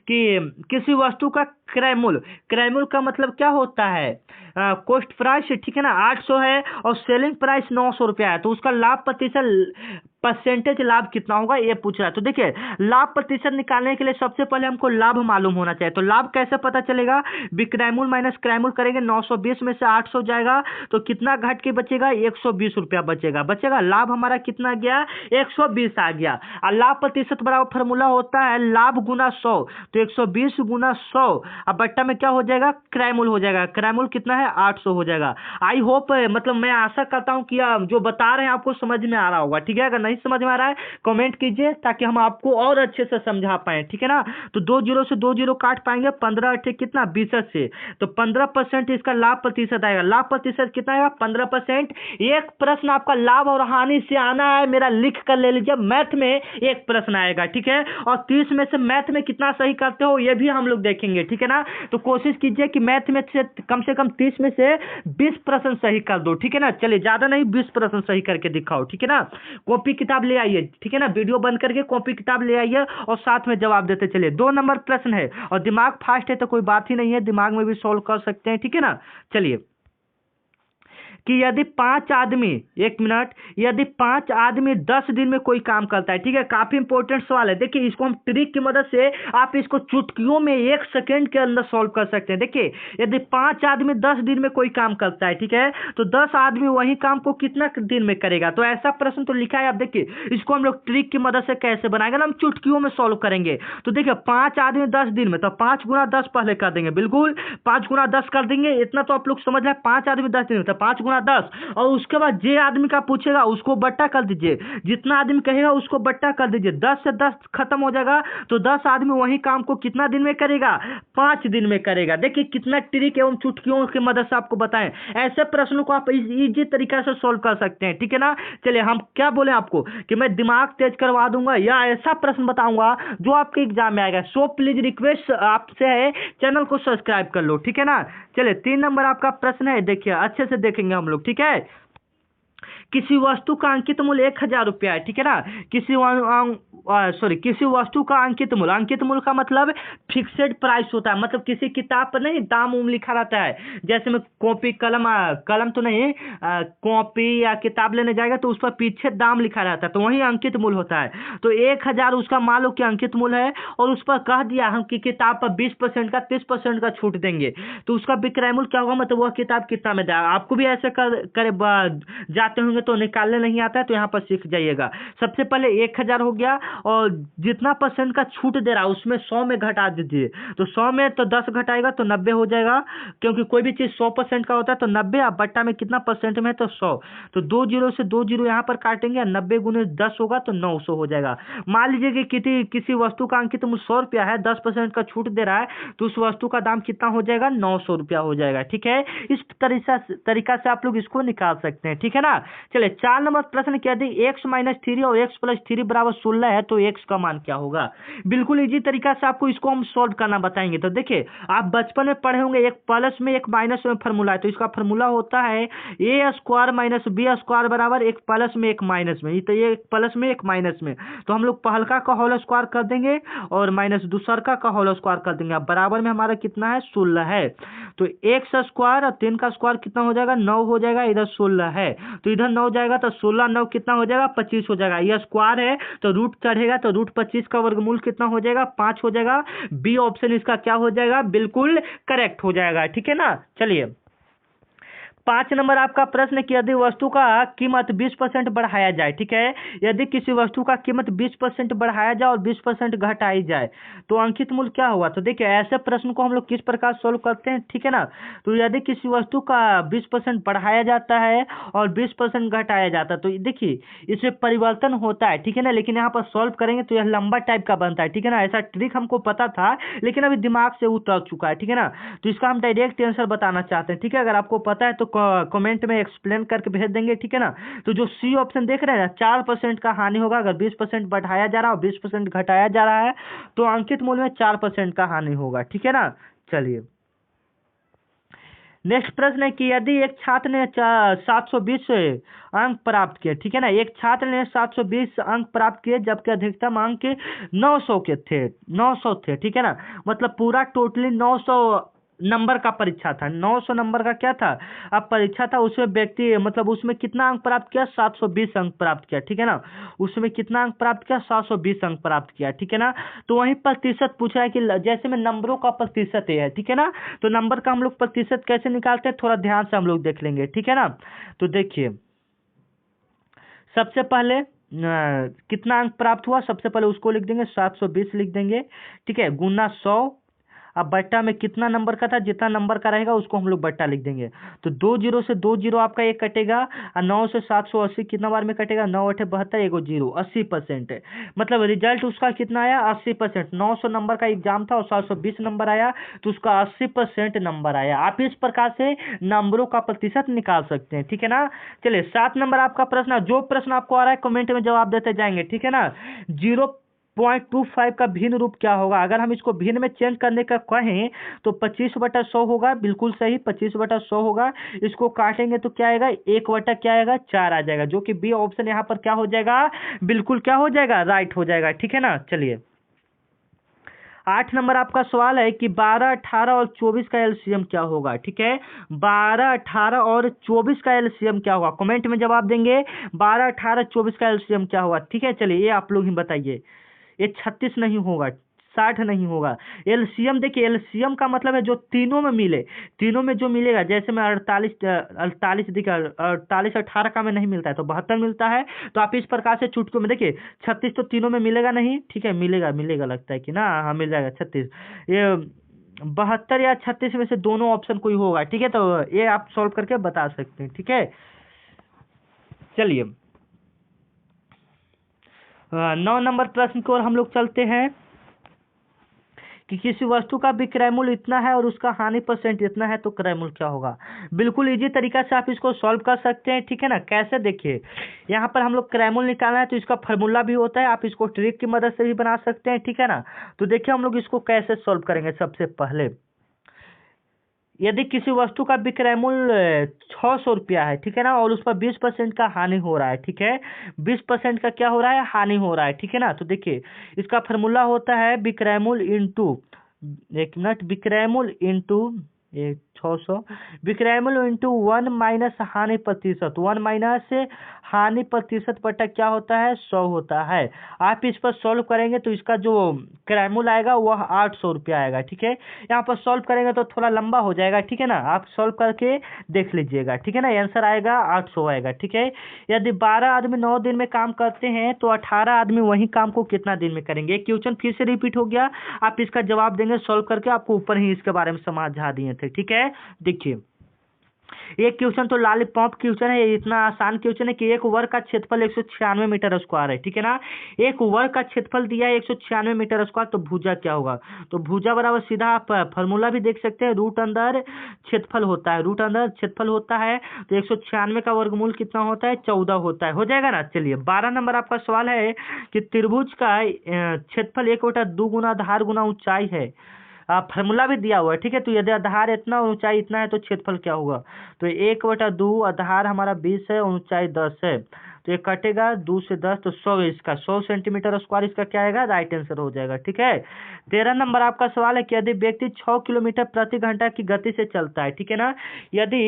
कि किसी वस्तु का क्रय मूल्य, क्रय मूल्य का मतलब क्या होता है, कॉस्ट प्राइस। ठीक है ना, 800 है और सेलिंग प्राइस 900 रुपया है, तो उसका लाभ प्रतिशत परसेंटेज लाभ कितना होगा ये पूछ रहा है। तो देखिए लाभ प्रतिशत निकालने के लिए सबसे पहले हमको लाभ मालूम होना चाहिए। तो लाभ कैसे पता चलेगा, विक्रय मूल्य माइनस क्रय मूल्य करेंगे, 920 में से 800 जाएगा तो कितना घट के बचेगा, 120 रुपया बचेगा। लाभ हमारा कितना गया, 120 आ गया। और लाभ प्रतिशत बराबर फॉर्मूला होता है लाभ गुना 100, तो 120 गुना 100 अब बट्टा में क्या हो जाएगा, क्रय मूल्य हो जाएगा। क्रय मूल्य कितना है, 800 हो जाएगा। आई होप मतलब मैं आशा करता हूं कि जो बता रहे हैं आपको समझ में आ रहा होगा। ठीक है, अगर नहीं समझ में आ रहा है कमेंट कीजिए ताकि हम आपको और अच्छे से समझा पाए। ठीक है ना। तो 2 जीरो से 2 जीरो काट पाएंगे, 15 अठे कितना 20 से, तो 15% इसका लाभ प्रतिशत आएगा। लाभ प्रतिशत कितना आएगा, 15%। एक प्रश्न आपका लाभ और हानि से आना है, मेरा लिख कर ले लीजिए, मैथ में एक प्रश्न आएगा। ठीक है, और 30 में से मैथ में कितना सही करते हो ये भी हम लोग देखेंगे। ठीक है ना, तो कोशिश कीजिए कि मैथ में से कम 30 में से 20 प्रश्न सही कर दो। ठीक है ना, चलिए ज्यादा नहीं, 20 प्रश्न सही करके दिखाओ। ठीक है ना, कॉपी किताब ले आइए। ठीक है ना, वीडियो बंद करके कॉपी किताब ले आइए और साथ में जवाब देते चलिए। 2 नंबर प्रश्न है और दिमाग फास्ट है तो कोई बात ही नहीं है, दिमाग में भी सॉल्व कर सकते हैं। ठीक है ना, चलिए कि यदि 5 आदमी, एक मिनट, यदि 5 आदमी 10 दिन में कोई काम करता है। ठीक है, काफी इंपॉर्टेंट सवाल है। देखिए इसको हम ट्रिक की मदद से आप इसको चुटकियों में 1 सेकंड के अंदर सॉल्व कर सकते हैं। देखिए यदि 5 आदमी 10 दिन में कोई काम करता है, ठीक है, तो 10 आदमी वही काम को कितना दिन में करेगा। तो ऐसा प्रश्न तो लिखा है। आप देखिए इसको हम लोग ट्रिक की मदद से कैसे बनाएंगे ना, हम चुटकियों में सॉल्व करेंगे। तो देखिए 5 आदमी 10 दिन में, तो 5 गुना 10 पहले कर देंगे, बिल्कुल 5 गुना 10 कर देंगे। इतना तो आप लोग समझ रहे हैं, 5 आदमी 10 दिन में, तो 5 गुना 10, और उसके बाद जे आदमी का पूछेगा उसको बट्टा कर दीजिए, जितना आदमी कहेगा उसको बट्टा कर दीजिए, 10 से 10 खत्म हो जाएगा। तो 10 आदमी वही काम को कितना दिन में करेगा, 5 दिन में करेगा। देखिए कितना ट्रिक एवं चुटकियों की मदद से आपको बताएं, ऐसे प्रश्नों को आप इजी तरीका से सोल्व कर सकते हैं। ठीक है ना, चलिए हम क्या बोले आपको कि मैं दिमाग तेज करवा दूंगा या ऐसा प्रश्न बताऊंगा जो आपके एग्जाम में आएगा। सो प्लीज रिक्वेस्ट आपसे है, चैनल को सब्सक्राइब कर लो। ठीक है ना, चलिए 3 नंबर आपका प्रश्न है, देखिए अच्छे से देखेंगे हम लोग। ठीक है, किसी वस्तु का अंकित मूल्य 1000 रुपया है। ठीक है ना, किसी वस्तु का अंकित मूल्य का मतलब फिक्सेड प्राइस होता है। मतलब किसी किताब पर नहीं दाम लिखा रहता है, जैसे में कॉपी कलम तो नहीं, कॉपी या किताब लेने जाएगा तो उस पर पीछे दाम लिखा रहता है, तो वही अंकित मूल्य होता है। तो 1000 उसका मान लो कि अंकित मूल्य है और उस पर कह दिया हम कि किताब पर 20% का 30% का छूट देंगे, तो उसका विक्रय मूल्य क्या होगा, मतलब वह किताब कितना में देगा। आपको भी ऐसे करे जाते होंगे तो निकालने नहीं आता है, तो यहाँ पर सीख जाइएगा। सबसे पहले 1000 हो गया और जितना परसेंट का छूट दे रहा है उसमें 100 में घटा दीजिए, तो 100 में तो 10 घटाएगा तो 90 हो जाएगा, क्योंकि कोई भी चीज 100% का होता है। तो 90 अब बट्टा में कितना परसेंट में है, तो 100, तो 2 जीरो से 2 जीरो यहाँ पर काटेंगे, 90 गुने 10 होगा तो 900 हो जाएगा। मान लीजिए कि किसी वस्तु का अंकित मूल्य 100 रुपया है, 10% का छूट दे रहा है, तो उस वस्तु का दाम कितना हो जाएगा, 900 रुपया हो जाएगा। ठीक है, इस तरीका से आप लोग इसको निकाल सकते हैं। ठीक है ना, ना। चलिए 4 नंबर प्रश्न क्या थी, x माइनस 3 और x प्लस 3 बराबर 16 है तो x का मान क्या होगा। बिल्कुल इजी तरीका से आपको इसको हम सॉल्व करना बताएंगे। तो देखिए आप बचपन में पढ़े होंगे एक प्लस में एक माइनस में फॉर्मूला है, तो इसका फॉर्मूला होता है ए स्क्वायर माइनस बी स्क्वायर बराबर एक प्लस में एक माइनस में। तो ये एक प्लस में एक माइनस में, तो हम लोग पहलका का होल स्क्वायर कर देंगे और माइनस दूसरका का होल स्क्वायर कर देंगे। अब बराबर में हमारा कितना है 16 है, तो एक्स स्क्वायर और 3 का स्क्वायर कितना हो जाएगा 9 हो जाएगा, इधर 16 है तो इधर 9 जाएगा, तो 16 9 कितना हो जाएगा 25 हो जाएगा। यह स्क्वायर है तो रूट चढ़ेगा, तो रूट 25 का वर्गमूल कितना हो जाएगा 5 हो जाएगा। बी ऑप्शन इसका क्या हो जाएगा, बिल्कुल करेक्ट हो जाएगा। ठीक है ना। चलिए 5 नंबर आपका प्रश्न कि यदि वस्तु का कीमत 20% बढ़ाया जाए, ठीक है, यदि किसी वस्तु का कीमत 20% बढ़ाया जाए और 20% घटाई जाए तो अंकित मूल्य क्या होगा। तो देखिए ऐसे प्रश्न को हम लोग किस प्रकार सोल्व करते हैं, ठीक है ना। तो यदि किसी वस्तु का 20% बढ़ाया जाता है और 20% घटाया जाता है, तो देखिए इसमें परिवर्तन होता है, ठीक है ना, लेकिन यहाँ पर सोल्व करेंगे तो यह लंबा टाइप का बनता है, ठीक है ना। ऐसा ट्रिक हमको पता था लेकिन अभी दिमाग से उतर चुका है, ठीक है ना। तो इसका हम डायरेक्ट आंसर बताना चाहते हैं, ठीक है। अगर आपको पता है तो कमेंट में एक्सप्लेन करके भेज देंगे, ठीक है ना। तो जो सी ऑप्शन देख रहे हैं ना 4% का हानि होगा अगर 20% बढ़ाया जा रहा है और 20% घटाया जा रहा है, तो अंकित मूल्य में 4% का हानि होगा, ठीक है ना। चलिए नेक्स्ट प्रश्न है कि यदि एक छात्र ने 720 अंक प्राप्त किए, ठीक है ना, एक छात्र ने 720 अंक प्राप्त किए जबकि अधिकतम अंक 900 के थे, 900 थे, ठीक है ना। मतलब पूरा टोटली 900 नंबर का परीक्षा था, 900 नंबर का क्या था अब परीक्षा था। उसमें व्यक्ति मतलब उसमें कितना अंक प्राप्त किया 720 अंक प्राप्त किया, ठीक है ना। उसमें कितना अंक प्राप्त किया 720 अंक प्राप्त किया, ठीक है ना। तो वहीं प्रतिशत पूछा है कि जैसे में नंबरों का प्रतिशत है, ठीक है ना। तो नंबर का हम लोग प्रतिशत कैसे निकालते हैं थोड़ा ध्यान से हम लोग देख लेंगे, ठीक है ना। तो देखिए सबसे पहले कितना अंक प्राप्त हुआ, सबसे पहले उसको लिख देंगे 720 लिख देंगे, ठीक है, गुना 100। अब बट्टा में कितना नंबर का था, जितना नंबर का रहेगा उसको हम लोग बट्टा लिख देंगे। तो 2 जीरो से 2 जीरो आपका एक कटेगा और 9 से 780 कितना बार में कटेगा 9 8 72 एगो जीरो 80% है। मतलब रिजल्ट उसका कितना आया 80%। 900 नंबर का एग्जाम था और 720 नंबर आया तो उसका 80% नंबर आया। आप इस प्रकार से नंबरों का प्रतिशत निकाल सकते हैं, ठीक है ना। चलिए 7 नंबर आपका प्रश्न, जो प्रश्न आपको आ रहा है कमेंट में जवाब देते जाएंगे, ठीक है ना। 0.25 का भिन्न रूप क्या होगा। अगर हम इसको भिन्न में चेंज करने का कहें तो 25/100 होगा, बिल्कुल सही 25/100 होगा। इसको काटेंगे तो क्या आएगा 1 क्या आएगा 4 आ जाएगा, जो कि बी ऑप्शन यहाँ पर क्या हो जाएगा, बिल्कुल क्या हो जाएगा राइट हो जाएगा, ठीक है ना। चलिए 8 नंबर आपका सवाल है कि 12 18 और 24 का एलसीएम क्या होगा, ठीक है। 12 18 और 24 का एलसीएम क्या होगा, कमेंट में जवाब देंगे 12 18 24 का एलसीएम क्या होगा, ठीक है। चलिए ये आप लोग ही बताइए। ये 36 नहीं होगा, 60 नहीं होगा। एलसीएम देखिए एलसीएम का मतलब है जो तीनों में मिले, तीनों में जो मिलेगा, जैसे में 48 देखिए 48 18 का में नहीं मिलता है तो 72 मिलता है। तो आप इस प्रकार से चुटकियों में देखिए 36 तो तीनों में मिलेगा नहीं, ठीक है, मिलेगा मिलेगा लगता है कि ना, हाँ मिल जाएगा 36। ये 72 या 36 में से दोनों ऑप्शन कोई होगा, ठीक है। तो ये आप सॉल्व करके बता सकते हैं, ठीक है। चलिए 9 नंबर प्रश्न की ओर हम लोग चलते हैं कि किसी वस्तु का विक्रय मूल्य इतना है और उसका हानि % इतना है तो क्रय मूल्य क्या होगा। बिल्कुल इजी तरीका से आप इसको सॉल्व कर सकते हैं, ठीक है ना। कैसे देखिए यहाँ पर हम लोग क्रय मूल्य निकालना है तो इसका फार्मूला भी होता है, आप इसको ट्रिक की मदद से भी बना सकते हैं, ठीक है ना। तो देखिए हम लोग इसको कैसे सॉल्व करेंगे। सबसे पहले यदि किसी वस्तु का विक्रय मूल्य 600 रुपया है, ठीक है ना, और उस पर 20% का हानि हो रहा है, ठीक है, 20% का क्या हो रहा है हानि हो रहा है, ठीक है ना। तो देखिए इसका फार्मूला होता है विक्रय मूल्य इंटू, एक मिनट, विक्रय मूल्य इंटू 600, विक्रय मूल्य इंटू 1 माइनस हानि प्रतिशत, 1 माइनस हानि प्रतिशत बटा क्या होता है 100 होता है। आप इस पर सॉल्व करेंगे तो इसका जो क्रय मूल्य आएगा वह 800 रुपया आएगा, ठीक है। यहाँ पर सॉल्व करेंगे तो थोड़ा लंबा हो जाएगा, ठीक है ना, आप सॉल्व करके देख लीजिएगा, ठीक है ना। आंसर आएगा 800 आएगा, ठीक है। यदि 12 आदमी 9 दिन में काम करते हैं तो 18 आदमी वही काम को कितना दिन में करेंगे। क्वेश्चन फिर से रिपीट हो गया, आप इसका जवाब देंगे सॉल्व करके, आपको ऊपर ही इसके बारे में समझा दिए थे, ठीक है। देखिए एक क्वेश्चन तो लॉलीपॉप क्वेश्चन है, ये इतना आसान क्वेश्चन है कि एक वर्ग का क्षेत्रफल 196 मीटर स्क्वायर है, ठीक है ना। एक वर्ग का क्षेत्रफल दिया है 196 मीटर स्क्वायर, तो भुजा क्या होगा? तो भुजा बराबर सीधा आप फॉर्मूला भी देख सकते हैं, रूट अंदर क्षेत्रफल होता है, रूट अंदर क्षेत्रफल होता है, तो 196 का वर्गमूल कितना होता है? 14 होता है, हो जाएगा ना। चलिए 12 नंबर आपका सवाल है कि त्रिभुज का क्षेत्रफल 1/2 गुना आधार गुना ऊंचाई है। फार्मूला भी दिया हुआ है, ठीक है। तो यदि आधार इतना और ऊंचाई इतना है तो क्षेत्रफल क्या होगा? तो 1/2, आधार हमारा 20 है, ऊंचाई 10 है, तो ये कटेगा 2 से 10, तो 100 इसका 100 सेंटीमीटर स्क्वायर इसका क्या आएगा? राइट आंसर हो जाएगा, ठीक है। 13 नंबर आपका सवाल है कि यदि व्यक्ति 6 किलोमीटर प्रति घंटा की गति से चलता है, ठीक है ना। यदि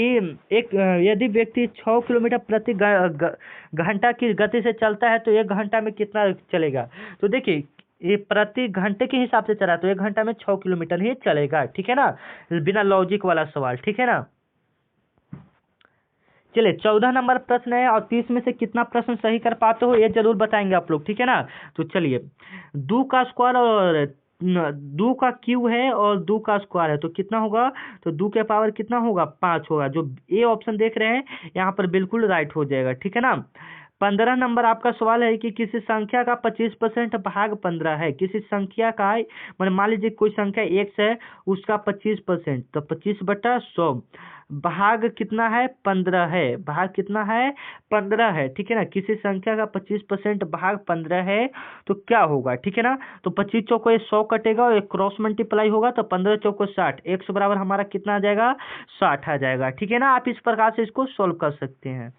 यदि व्यक्ति 6 किलोमीटर प्रति घंटा की गति से चलता है तो 1 घंटा में कितना चलेगा? तो देखिए ये प्रति घंटे के हिसाब से चला तो 1 घंटा में 6 किलोमीटर ही चलेगा, ठीक है ना, बिना लॉजिक वाला सवाल, ठीक है ना। चलिए 14 नंबर प्रश्न है और 30 में से कितना प्रश्न सही कर पाते हो ये जरूर बताएंगे आप लोग, ठीक है ना। तो चलिए 2 का स्क्वायर और 2 का क्यू है और 2 का स्क्वायर है तो कितना होगा? तो 2 के पावर कितना होगा? 5 होगा। जो ए ऑप्शन देख रहे हैं यहाँ पर बिल्कुल राइट हो जाएगा, ठीक है ना। 15 नंबर आपका सवाल है कि किसी संख्या का 25% भाग 15 है, किसी संख्या का मतलब मान लीजिए कोई संख्या x है, उसका 25%, तो 25/100 भाग कितना है? 15 है, भाग कितना है? 15 है, ठीक है ना। किसी संख्या का 25% भाग 15 है तो क्या होगा, ठीक है ना। तो 25 चौको 100 कटेगा और एक क्रॉस मल्टीप्लाई होगा तो 15 चौको 60, 100 बराबर हमारा कितना आ जाएगा? 60 आ जाएगा, ठीक है ना। आप इस प्रकार से इसको सोल्व कर सकते हैं।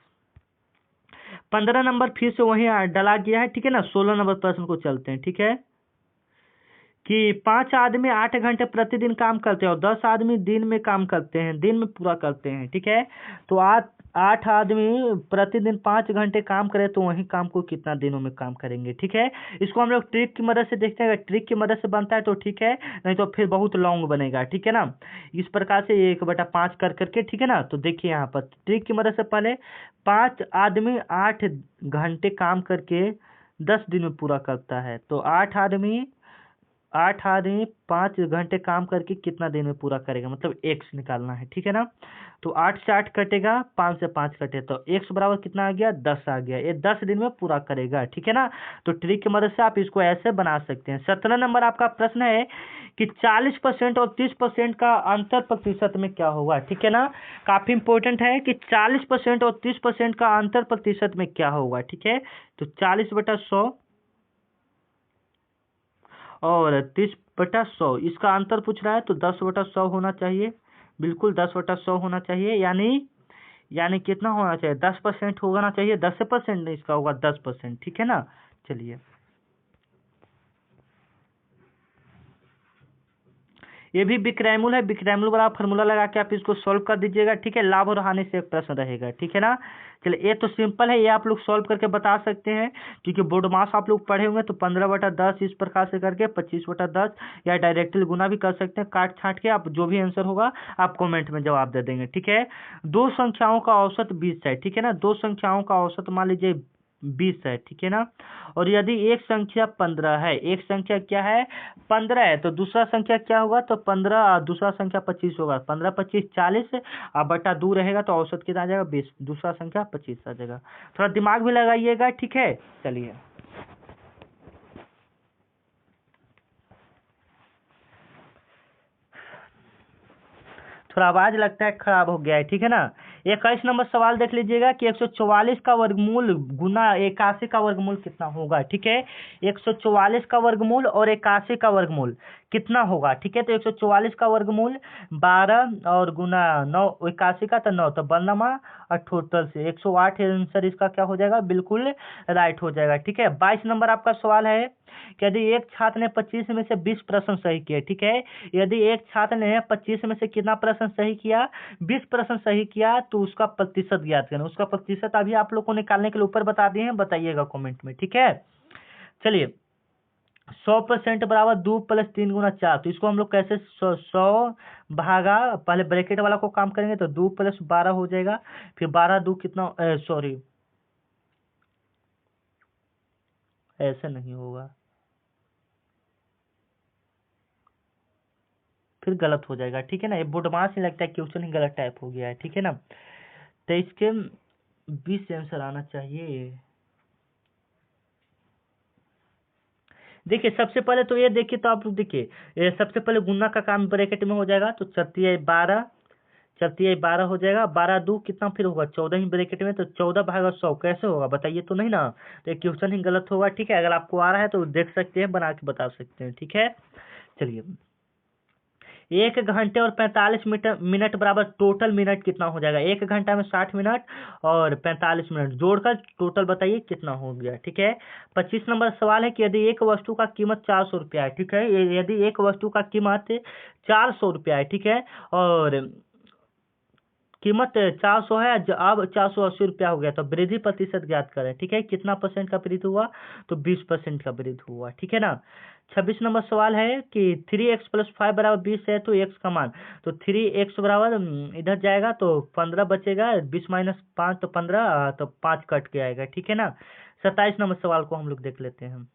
15 नंबर फिर से वही डला गया है, ठीक है ना। 16 नंबर प्रश्न को चलते हैं, ठीक है। कि 5 आदमी 8 घंटे प्रतिदिन काम करते हैं और 10 आदमी दिन में काम करते हैं, दिन में पूरा करते हैं, ठीक है। तो 8 आदमी प्रतिदिन 5 घंटे काम करें तो वही काम को कितना दिनों में काम करेंगे, ठीक है। इसको हम लोग ट्रिक की मदद से देखते हैं, अगर ट्रिक की मदद से बनता है तो ठीक है, नहीं तो फिर बहुत लॉन्ग बनेगा, ठीक है ना। इस प्रकार से 1/5 कर करके, ठीक है ना। तो देखिए यहाँ पर ट्रिक की मदद से पहले 5 आदमी 8 घंटे काम करके 10 दिन में पूरा करता है, तो 8 आदमी 5 घंटे काम करके कितना दिन में पूरा करेगा, मतलब एक्स निकालना है, ठीक है ना। तो 8 से 8 कटेगा, 5 से 5 कटे तो एक्स बराबर कितना आ गया? 10 आ गया। ये 10 दिन में पूरा करेगा, ठीक है ना। तो ट्रिक की मदद से आप इसको ऐसे बना सकते हैं। 17 नंबर आपका प्रश्न है कि 40% और 30% का अंतर प्रतिशत में क्या होगा, ठीक है ना। काफी इंपॉर्टेंट है कि 40% और 30% का अंतर प्रतिशत में क्या होगा, ठीक है। तो 40/100 और 30/100 इसका अंतर पूछ रहा है तो 10/100 होना चाहिए, बिल्कुल 10/100 होना चाहिए, यानी कितना होना चाहिए? 10% होना चाहिए, 10% नहीं, इसका होगा 10%, ठीक है ना। चलिए ये भी विक्रैमुल है, विक्रैमुल वाला फार्मूला लगा के आप इसको सॉल्व कर दीजिएगा, ठीक है। लाभ और हानि से एक प्रश्न रहेगा, ठीक है ना। चलिए ये तो सिंपल है, ये आप लोग सॉल्व करके बता सकते हैं क्योंकि बोर्ड मास आप लोग पढ़े होंगे। तो 15/10 इस प्रकार से करके 25/10 या डायरेक्टली गुना भी कर सकते हैं, काट छाट के आप जो भी आंसर होगा आप कमेंट में जवाब दे देंगे, ठीक है। दो संख्याओं का औसत 20 है, ठीक है ना। दो संख्याओं का औसत मान लीजिए 20 है, ठीक है ना। और यदि एक संख्या 15 है, एक संख्या क्या है? 15 है, तो दूसरा संख्या क्या होगा? तो 15, दूसरा संख्या 25 होगा, 15 25 40 और बटा 2 रहेगा तो औसत कितना आ जाएगा? 20, दूसरा संख्या 25 आ जाएगा। थोड़ा दिमाग भी लगाइएगा, ठीक है। चलिए थोड़ा आवाज लगता है खराब हो गया है, ठीक है ना। 21 नंबर सवाल देख लीजिएगा कि 144 का वर्गमूल गुना 81 का वर्गमूल कितना होगा, ठीक है। 144 का वर्गमूल और 81 का वर्गमूल कितना होगा, ठीक है। तो 144 का वर्गमूल 12 और गुना 9, 81 का तो 9, तो 92 और टोटल से 108 आंसर इसका क्या हो जाएगा? बिल्कुल राइट हो जाएगा, ठीक है। 22 नंबर आपका सवाल है कि यदि एक छात्र ने 25 में से 20 प्रश्न सही किए, ठीक है। यदि एक छात्र ने 25 में से कितना प्रश्न सही किया? 20 प्रश्न सही किया, तो उसका प्रतिशत ज्ञात करना। उसका प्रतिशत अभी आप लोग को निकालने के लिए ऊपर बता दिए हैं, बताइएगा कमेंट में, ठीक है। चलिए 100% बराबर 2 + 3 × 4, तो इसको हम लोग कैसे 100 भागा, पहले ब्रैकेट वाला को काम करेंगे तो 2 + 12 हो जाएगा, फिर 12 2 कितना, सॉरी ऐसे नहीं होगा, फिर गलत हो जाएगा, ठीक है ना। ये बोडमास ही लगता है, क्वेश्चन ही गलत टाइप हो गया है, ठीक है ना। 23 के 20 से आंसर आना चाहिए। देखिए सबसे पहले तो ये देखिए, तो आप लोग देखिए, सबसे पहले गुना का काम ब्रैकेट में हो जाएगा, तो 4×12, 4×12 हो जाएगा, 12×2 कितना फिर होगा 14 ही ब्रैकेट में, तो 14/100 कैसे होगा बताइए तो नहीं ना। तो ये क्वेश्चन ही गलत होगा, ठीक है। अगर आपको आ रहा है तो देख सकते हैं, बना के बता सकते हैं, ठीक है। चलिए, 1 घंटे और 45 मिनट बराबर टोटल मिनट कितना हो जाएगा। 1 घंटा में 60 मिनट और 45 मिनट जोड़कर टोटल बताइए कितना हो गया, ठीक है। 25 नंबर सवाल है कि यदि एक वस्तु का कीमत 400 रुपया है, ठीक है, यदि एक वस्तु का कीमत 400 रुपया है, ठीक है, और कीमत 400 है, अब 480 रुपया हो गया, तो वृद्धि प्रतिशत ज्ञात करें, ठीक है। कितना परसेंट का वृद्धि हुआ, तो 20% का वृद्धि हुआ, ठीक है ना। 26 नंबर सवाल है कि 3x + 5 = 20 है, तो x का मान, तो 3x बराबर इधर जाएगा तो 15 बचेगा, 20 - 5 तो 15, तो 5 कट के आएगा, ठीक है ना। 27 नंबर सवाल को हम लोग देख लेते हैं।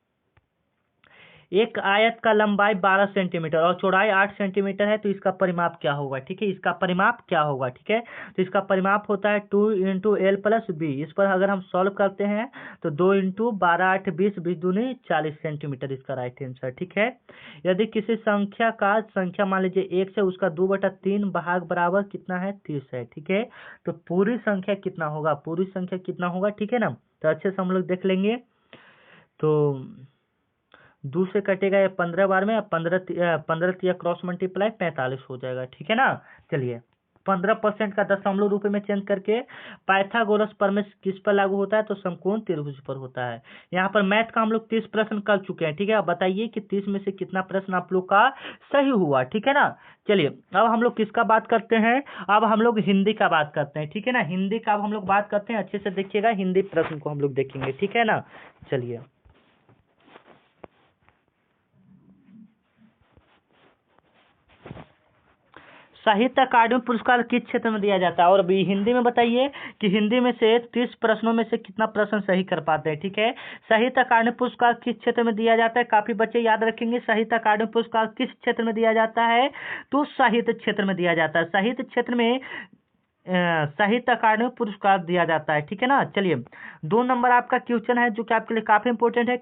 एक आयत का लंबाई 12 सेंटीमीटर और चौड़ाई 8 सेंटीमीटर है, तो इसका परिमाप क्या होगा, ठीक है। इसका परिमाप क्या होगा, ठीक है। तो इसका परिमाप होता है 2 × L + B। इस पर अगर हम सॉल्व करते हैं तो 2 × 12 8 20 20 दूनी 40 सेंटीमीटर इसका राइट आंसर, ठीक है। यदि किसी संख्या मान लीजिए 1 से उसका 2/3 भाग बराबर कितना है 30 है, ठीक है। तो पूरी संख्या कितना होगा, पूरी संख्या कितना होगा, ठीक है ना। तो अच्छे से हम लोग देख लेंगे, तो 2 से कटेगा ये 15 बार में, 15 क्रॉस मल्टीप्लाई 45 हो जाएगा, ठीक है ना। चलिए, 15% का दशमलव रूप में चेंज करके पाइथागोरस प्रमेय किस पर लागू होता है, तो समकोण त्रिभुज पर होता है। यहाँ पर मैथ का हम लोग 30 प्रश्न कर चुके हैं, ठीक है। अब बताइए कि 30 में से कितना प्रश्न आप लोग का सही हुआ, ठीक है ना। चलिए, अब हम लोग किसका बात करते हैं, अब हम लोग हिंदी का बात करते हैं, ठीक है ना। हिंदी का अब हम लोग बात करते हैं, अच्छे से देखिएगा, हिंदी प्रश्न को हम लोग देखेंगे, ठीक है ना। चलिए, साहित्य अकादमी पुरस्कार किस क्षेत्र में दिया जाता है, और अभी हिंदी में बताइए कि हिंदी में से 30 प्रश्नों में से कितना प्रश्न सही कर पाते हैं, ठीक है। साहित्य अकादमी पुरस्कार किस क्षेत्र में दिया जाता है, काफी बच्चे याद रखेंगे। साहित्य अकादमी पुरस्कार किस क्षेत्र में दिया जाता है, तो साहित्य क्षेत्र में दिया जाता है। साहित्य क्षेत्र में साहित्य अकादमी पुरस्कार दिया जाता है, ठीक है ना। चलिए, 2 नंबर आपका क्वेश्चन है जो कि आपके लिए काफी इंपॉर्टेंट है,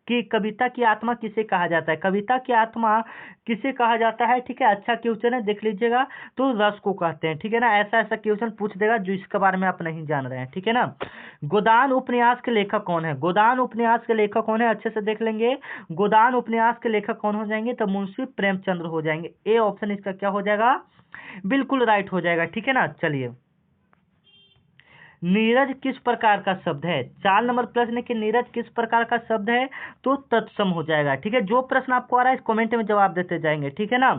कि कविता की आत्मा किसे कहा जाता है। कविता की आत्मा किसे कहा जाता है, ठीक है। अच्छा क्वेश्चन है, देख लीजिएगा, तो रस को कहते हैं, ठीक है ना। ऐसा ऐसा क्वेश्चन पूछ देगा जो इसके बारे में आप नहीं जान रहे हैं, ठीक है ना। गोदान उपन्यास के लेखक कौन है, गोदान उपन्यास के लेखक कौन है, अच्छे से देख लेंगे। गोदान उपन्यास के लेखक कौन हो जाएंगे, तो मुंशी प्रेमचंद्र हो जाएंगे। ए ऑप्शन इसका क्या हो जाएगा, बिल्कुल राइट हो जाएगा, ठीक है ना। चलिए, नीरज किस प्रकार का शब्द है। 4 नंबर प्रश्न है कि नीरज किस प्रकार का शब्द है, तो तत्सम हो जाएगा, ठीक है। जो प्रश्न आपको आ रहा है इस कमेंट में जवाब देते जाएंगे, ठीक है ना।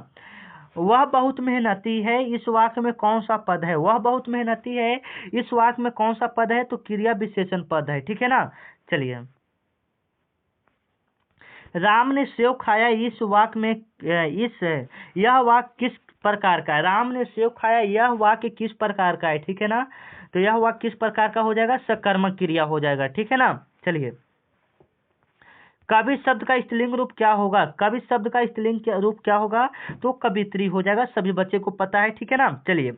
वह बहुत मेहनती है, इस वाक्य में कौन सा पद है। वह बहुत मेहनती है, इस वाक्य में कौन सा पद है, तो क्रिया विशेषण पद है, ठीक है ना। चलिए, राम ने सेव खाया, इस वाक्य में यह वाक्य किस प्रकार का है। राम ने सेव खाया, यह वाक्य किस प्रकार का है, ठीक है ना। तो यह वाक्य किस प्रकार का हो जाएगा, सकर्मक क्रिया हो जाएगा, ठीक है ना। चलिए, कवि शब्द का स्त्रीलिंग रूप क्या होगा, कवि शब्द का स्त्रीलिंग रूप क्या होगा, तो कवित्री हो जाएगा, सभी बच्चे को पता है, ठीक है ना। चलिए,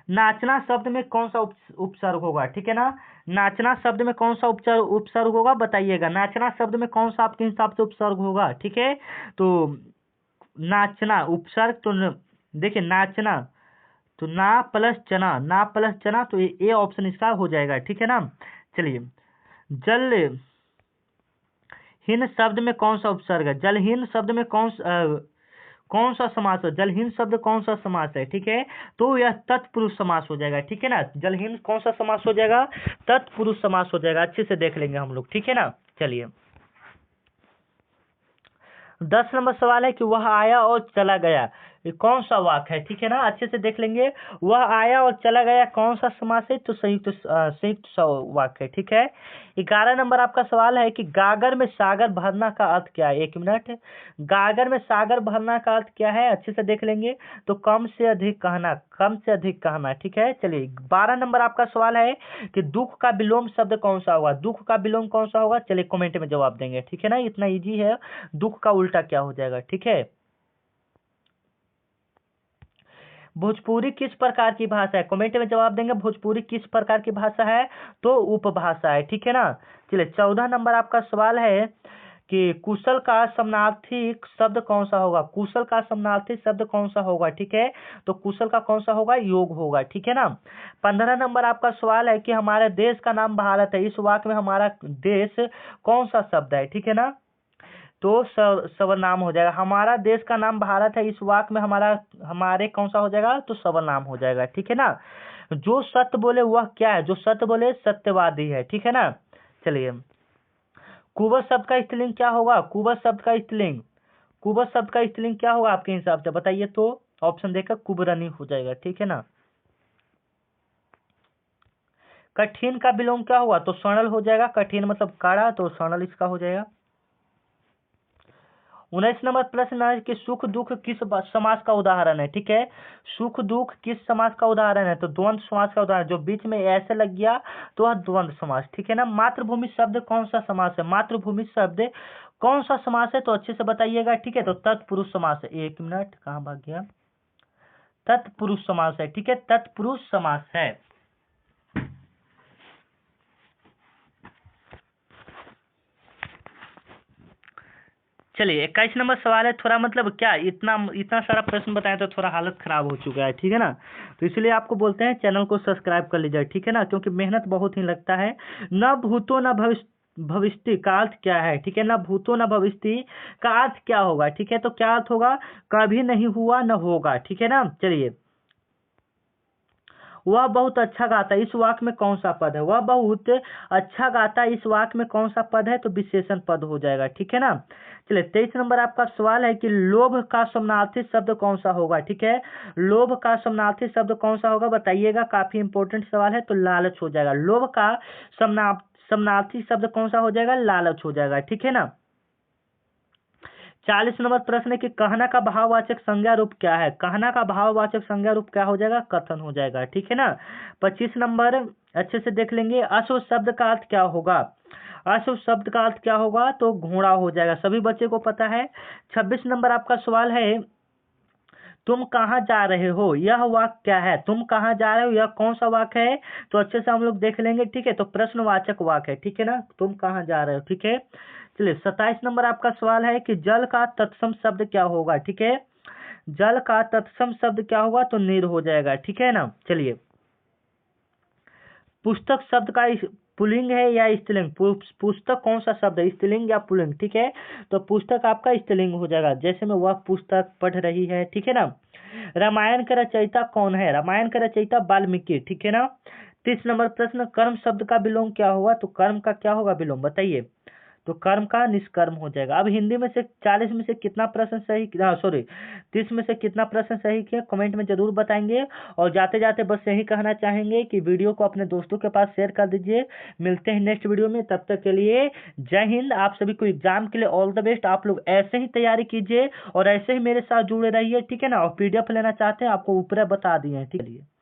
नाचना शब्द में कौन सा उपसर्ग होगा, ठीक है ना। नाचना शब्द में कौन सा उपसर्ग होगा बताइएगा। नाचना शब्द में कौन सा आपके हिसाब से उपसर्ग होगा, ठीक है। तो नाचना उपसर्ग, तो देखिए नाचना, तो ना प्लस चना, ना प्लस चना, तो ए ऑप्शन इसका हो जाएगा, ठीक है ना। चलिए, जल हीन शब्द में कौन सा उपसर्ग है, जलहीन शब्द में कौन सा समास है, जलहीन शब्द कौन सा समास है, ठीक है। तो यह तत्पुरुष समास हो जाएगा, ठीक है ना। जलहीन कौन सा समास हो जाएगा, तत्पुरुष समास हो जाएगा, अच्छे से देख लेंगे हम लोग, ठीक है ना। चलिए, 10 नंबर सवाल है कि वह आया और चला गया, ये कौन सा वाक्य है, ठीक है ना। अच्छे से देख लेंगे, वह आया और चला गया कौन सा समास है, तो संयुक्त वाक्य है, ठीक है। 11 नंबर आपका सवाल है कि गागर में सागर भरना का अर्थ क्या है। 1 मिनट, गागर में सागर भरना का अर्थ क्या है, अच्छे से देख लेंगे। तो कम से अधिक कहना, कम से अधिक कहना, ठीक है। चलिए, 12 नंबर आपका सवाल है कि दुख का विलोम शब्द कौन सा होगा, दुख का विलोम कौन सा होगा। चलिए, कमेंट में जवाब देंगे, ठीक है ना। इतना इजी है, दुख का उल्टा क्या हो जाएगा, ठीक है। भोजपुरी किस प्रकार की भाषा है? कमेंट में जवाब देंगे भोजपुरी किस प्रकार की भाषा है, तो उपभाषा है, ठीक है ना। चलिए 14 नंबर आपका सवाल है कि कुशल का समानार्थी शब्द कौन सा होगा? कुशल का समानार्थी शब्द कौन सा होगा? ठीक है, तो कुशल का कौन सा होगा? योग होगा, ठीक है ना। 15 नंबर आपका सवाल है कि हमारे देश का नाम भारत है, इस वाक्य में हमारा देश कौन सा शब्द है? ठीक है ना, तो सर्वनाम हो जाएगा। हमारा देश का नाम भारत है, इस वाक्य में हमारे कौन सा हो जाएगा? तो सर्वनाम हो जाएगा, ठीक है ना। जो सत्य बोले वह क्या है? जो सत्य बोले सत्यवादी है, ठीक है ना। चलिए कुबज शब्द का स्त्रीलिंग क्या होगा? कुबज शब्द का स्त्रीलिंग, कुबज शब्द का स्त्रीलिंग क्या होगा आपके हिसाब से? बताइए तो। ऑप्शन देकर कुबरनी हो जाएगा, ठीक है ना। कठिन का विलोम क्या होगा? तो स्वर्णल हो जाएगा। कठिन मतलब कड़ा, तो स्वर्णल इसका हो जाएगा। 19 नंबर प्रश्न है कि सुख दुख किस समास का उदाहरण है? ठीक है, सुख दुख किस समास का उदाहरण है? तो द्वंद्व समास का उदाहरण, जो बीच में ऐसे लग गया तो वह द्वंद्व समास, ठीक है ना। मातृभूमि शब्द कौन सा समास है? मातृभूमि शब्द कौन सा समास है? तो अच्छे से बताइएगा, ठीक है। तो तत्पुरुष समास है। एक मिनट, कहाँ भाग गया? तत्पुरुष समास है, ठीक है, तत्पुरुष समास है। चलिए 21 नंबर सवाल है, थोड़ा मतलब क्या इतना इतना सारा प्रश्न बताएं तो थोड़ा हालत खराब हो चुका है, ठीक है ना। तो इसलिए आपको बोलते हैं चैनल को सब्सक्राइब कर लीजिए, ठीक है ना, क्योंकि मेहनत बहुत ही लगता है। न भूतो न भविष्य का अर्थ क्या है? ठीक है, न भूतो न भविष्य का अर्थ क्या होगा? ठीक है, तो क्या अर्थ होगा? कभी नहीं हुआ न होगा, ठीक है ना। चलिए वह बहुत अच्छा गाता है, इस वाक्य में कौन सा पद है? वह बहुत अच्छा गाता है, इस वाक्य में कौन सा पद है? तो विशेषण पद हो जाएगा, ठीक है ना। चलिए 23 नंबर आपका सवाल है कि लोभ का समानार्थी शब्द कौन सा होगा? ठीक है, लोभ का समानार्थी शब्द कौन सा होगा? बताइएगा, काफी इंपॉर्टेंट सवाल है। तो लालच हो जाएगा। लोभ का समानार्थी शब्द कौन सा हो जाएगा? लालच हो जाएगा, ठीक है ना। 40 नंबर प्रश्न है कि कहना का भाववाचक संज्ञा रूप क्या है? कहना का भाववाचक संज्ञा रूप क्या हो जाएगा? कथन हो जाएगा, ठीक है ना। 25 नंबर अच्छे से देख लेंगे, अशुभ शब्द का अर्थ क्या होगा? अशुभ शब्द का अर्थ क्या होगा? तो घोड़ा हो जाएगा, सभी बच्चे को पता है। 26 नंबर आपका सवाल है, तुम कहाँ जा रहे हो, यह वाक्य क्या है? तुम कहाँ जा रहे हो, यह कौन सा वाक्य है? तो अच्छे से हम लोग देख लेंगे, ठीक है। तो प्रश्नवाचक वाक्य है, ठीक है ना, तुम कहाँ जा रहे हो, ठीक है। चलिए 27 नंबर आपका सवाल है कि जल का तत्सम शब्द क्या होगा? ठीक है, जल का तत्सम शब्द क्या होगा? तो नीर हो जाएगा, ठीक है ना। चलिए पुस्तक शब्द का पुल्लिंग है या स्त्रीलिंग? पुस्तक कौन सा शब्द है, स्त्रीलिंग या पुल्लिंग? ठीक है, तो पुस्तक आपका स्त्रीलिंग हो जाएगा, जैसे में वह पुस्तक पढ़ रही है, ठीक है ना। रामायण का रचयिता कौन है? रामायण का रचयिता वाल्मीकि, ठीक है ना। 30 नंबर प्रश्न, कर्म शब्द का विलोम क्या होगा? तो कर्म का क्या होगा विलोम? बताइए। तो कर्म का निष्कर्म हो जाएगा। अब हिंदी में से 40 में से कितना प्रश्न सही, सॉरी 30 में से कितना प्रश्न सही किया कमेंट में जरूर बताएंगे। और जाते जाते बस यही कहना चाहेंगे कि वीडियो को अपने दोस्तों के पास शेयर कर दीजिए। मिलते हैं नेक्स्ट वीडियो में, तब तक के लिए जय हिंद। आप सभी को एग्जाम के लिए ऑल द बेस्ट। आप लोग ऐसे ही तैयारी कीजिए और ऐसे ही मेरे साथ जुड़े रहिए, ठीक है ना। और PDF लेना चाहते हैं आपको ऊपर बता दिए हैं, ठीक है।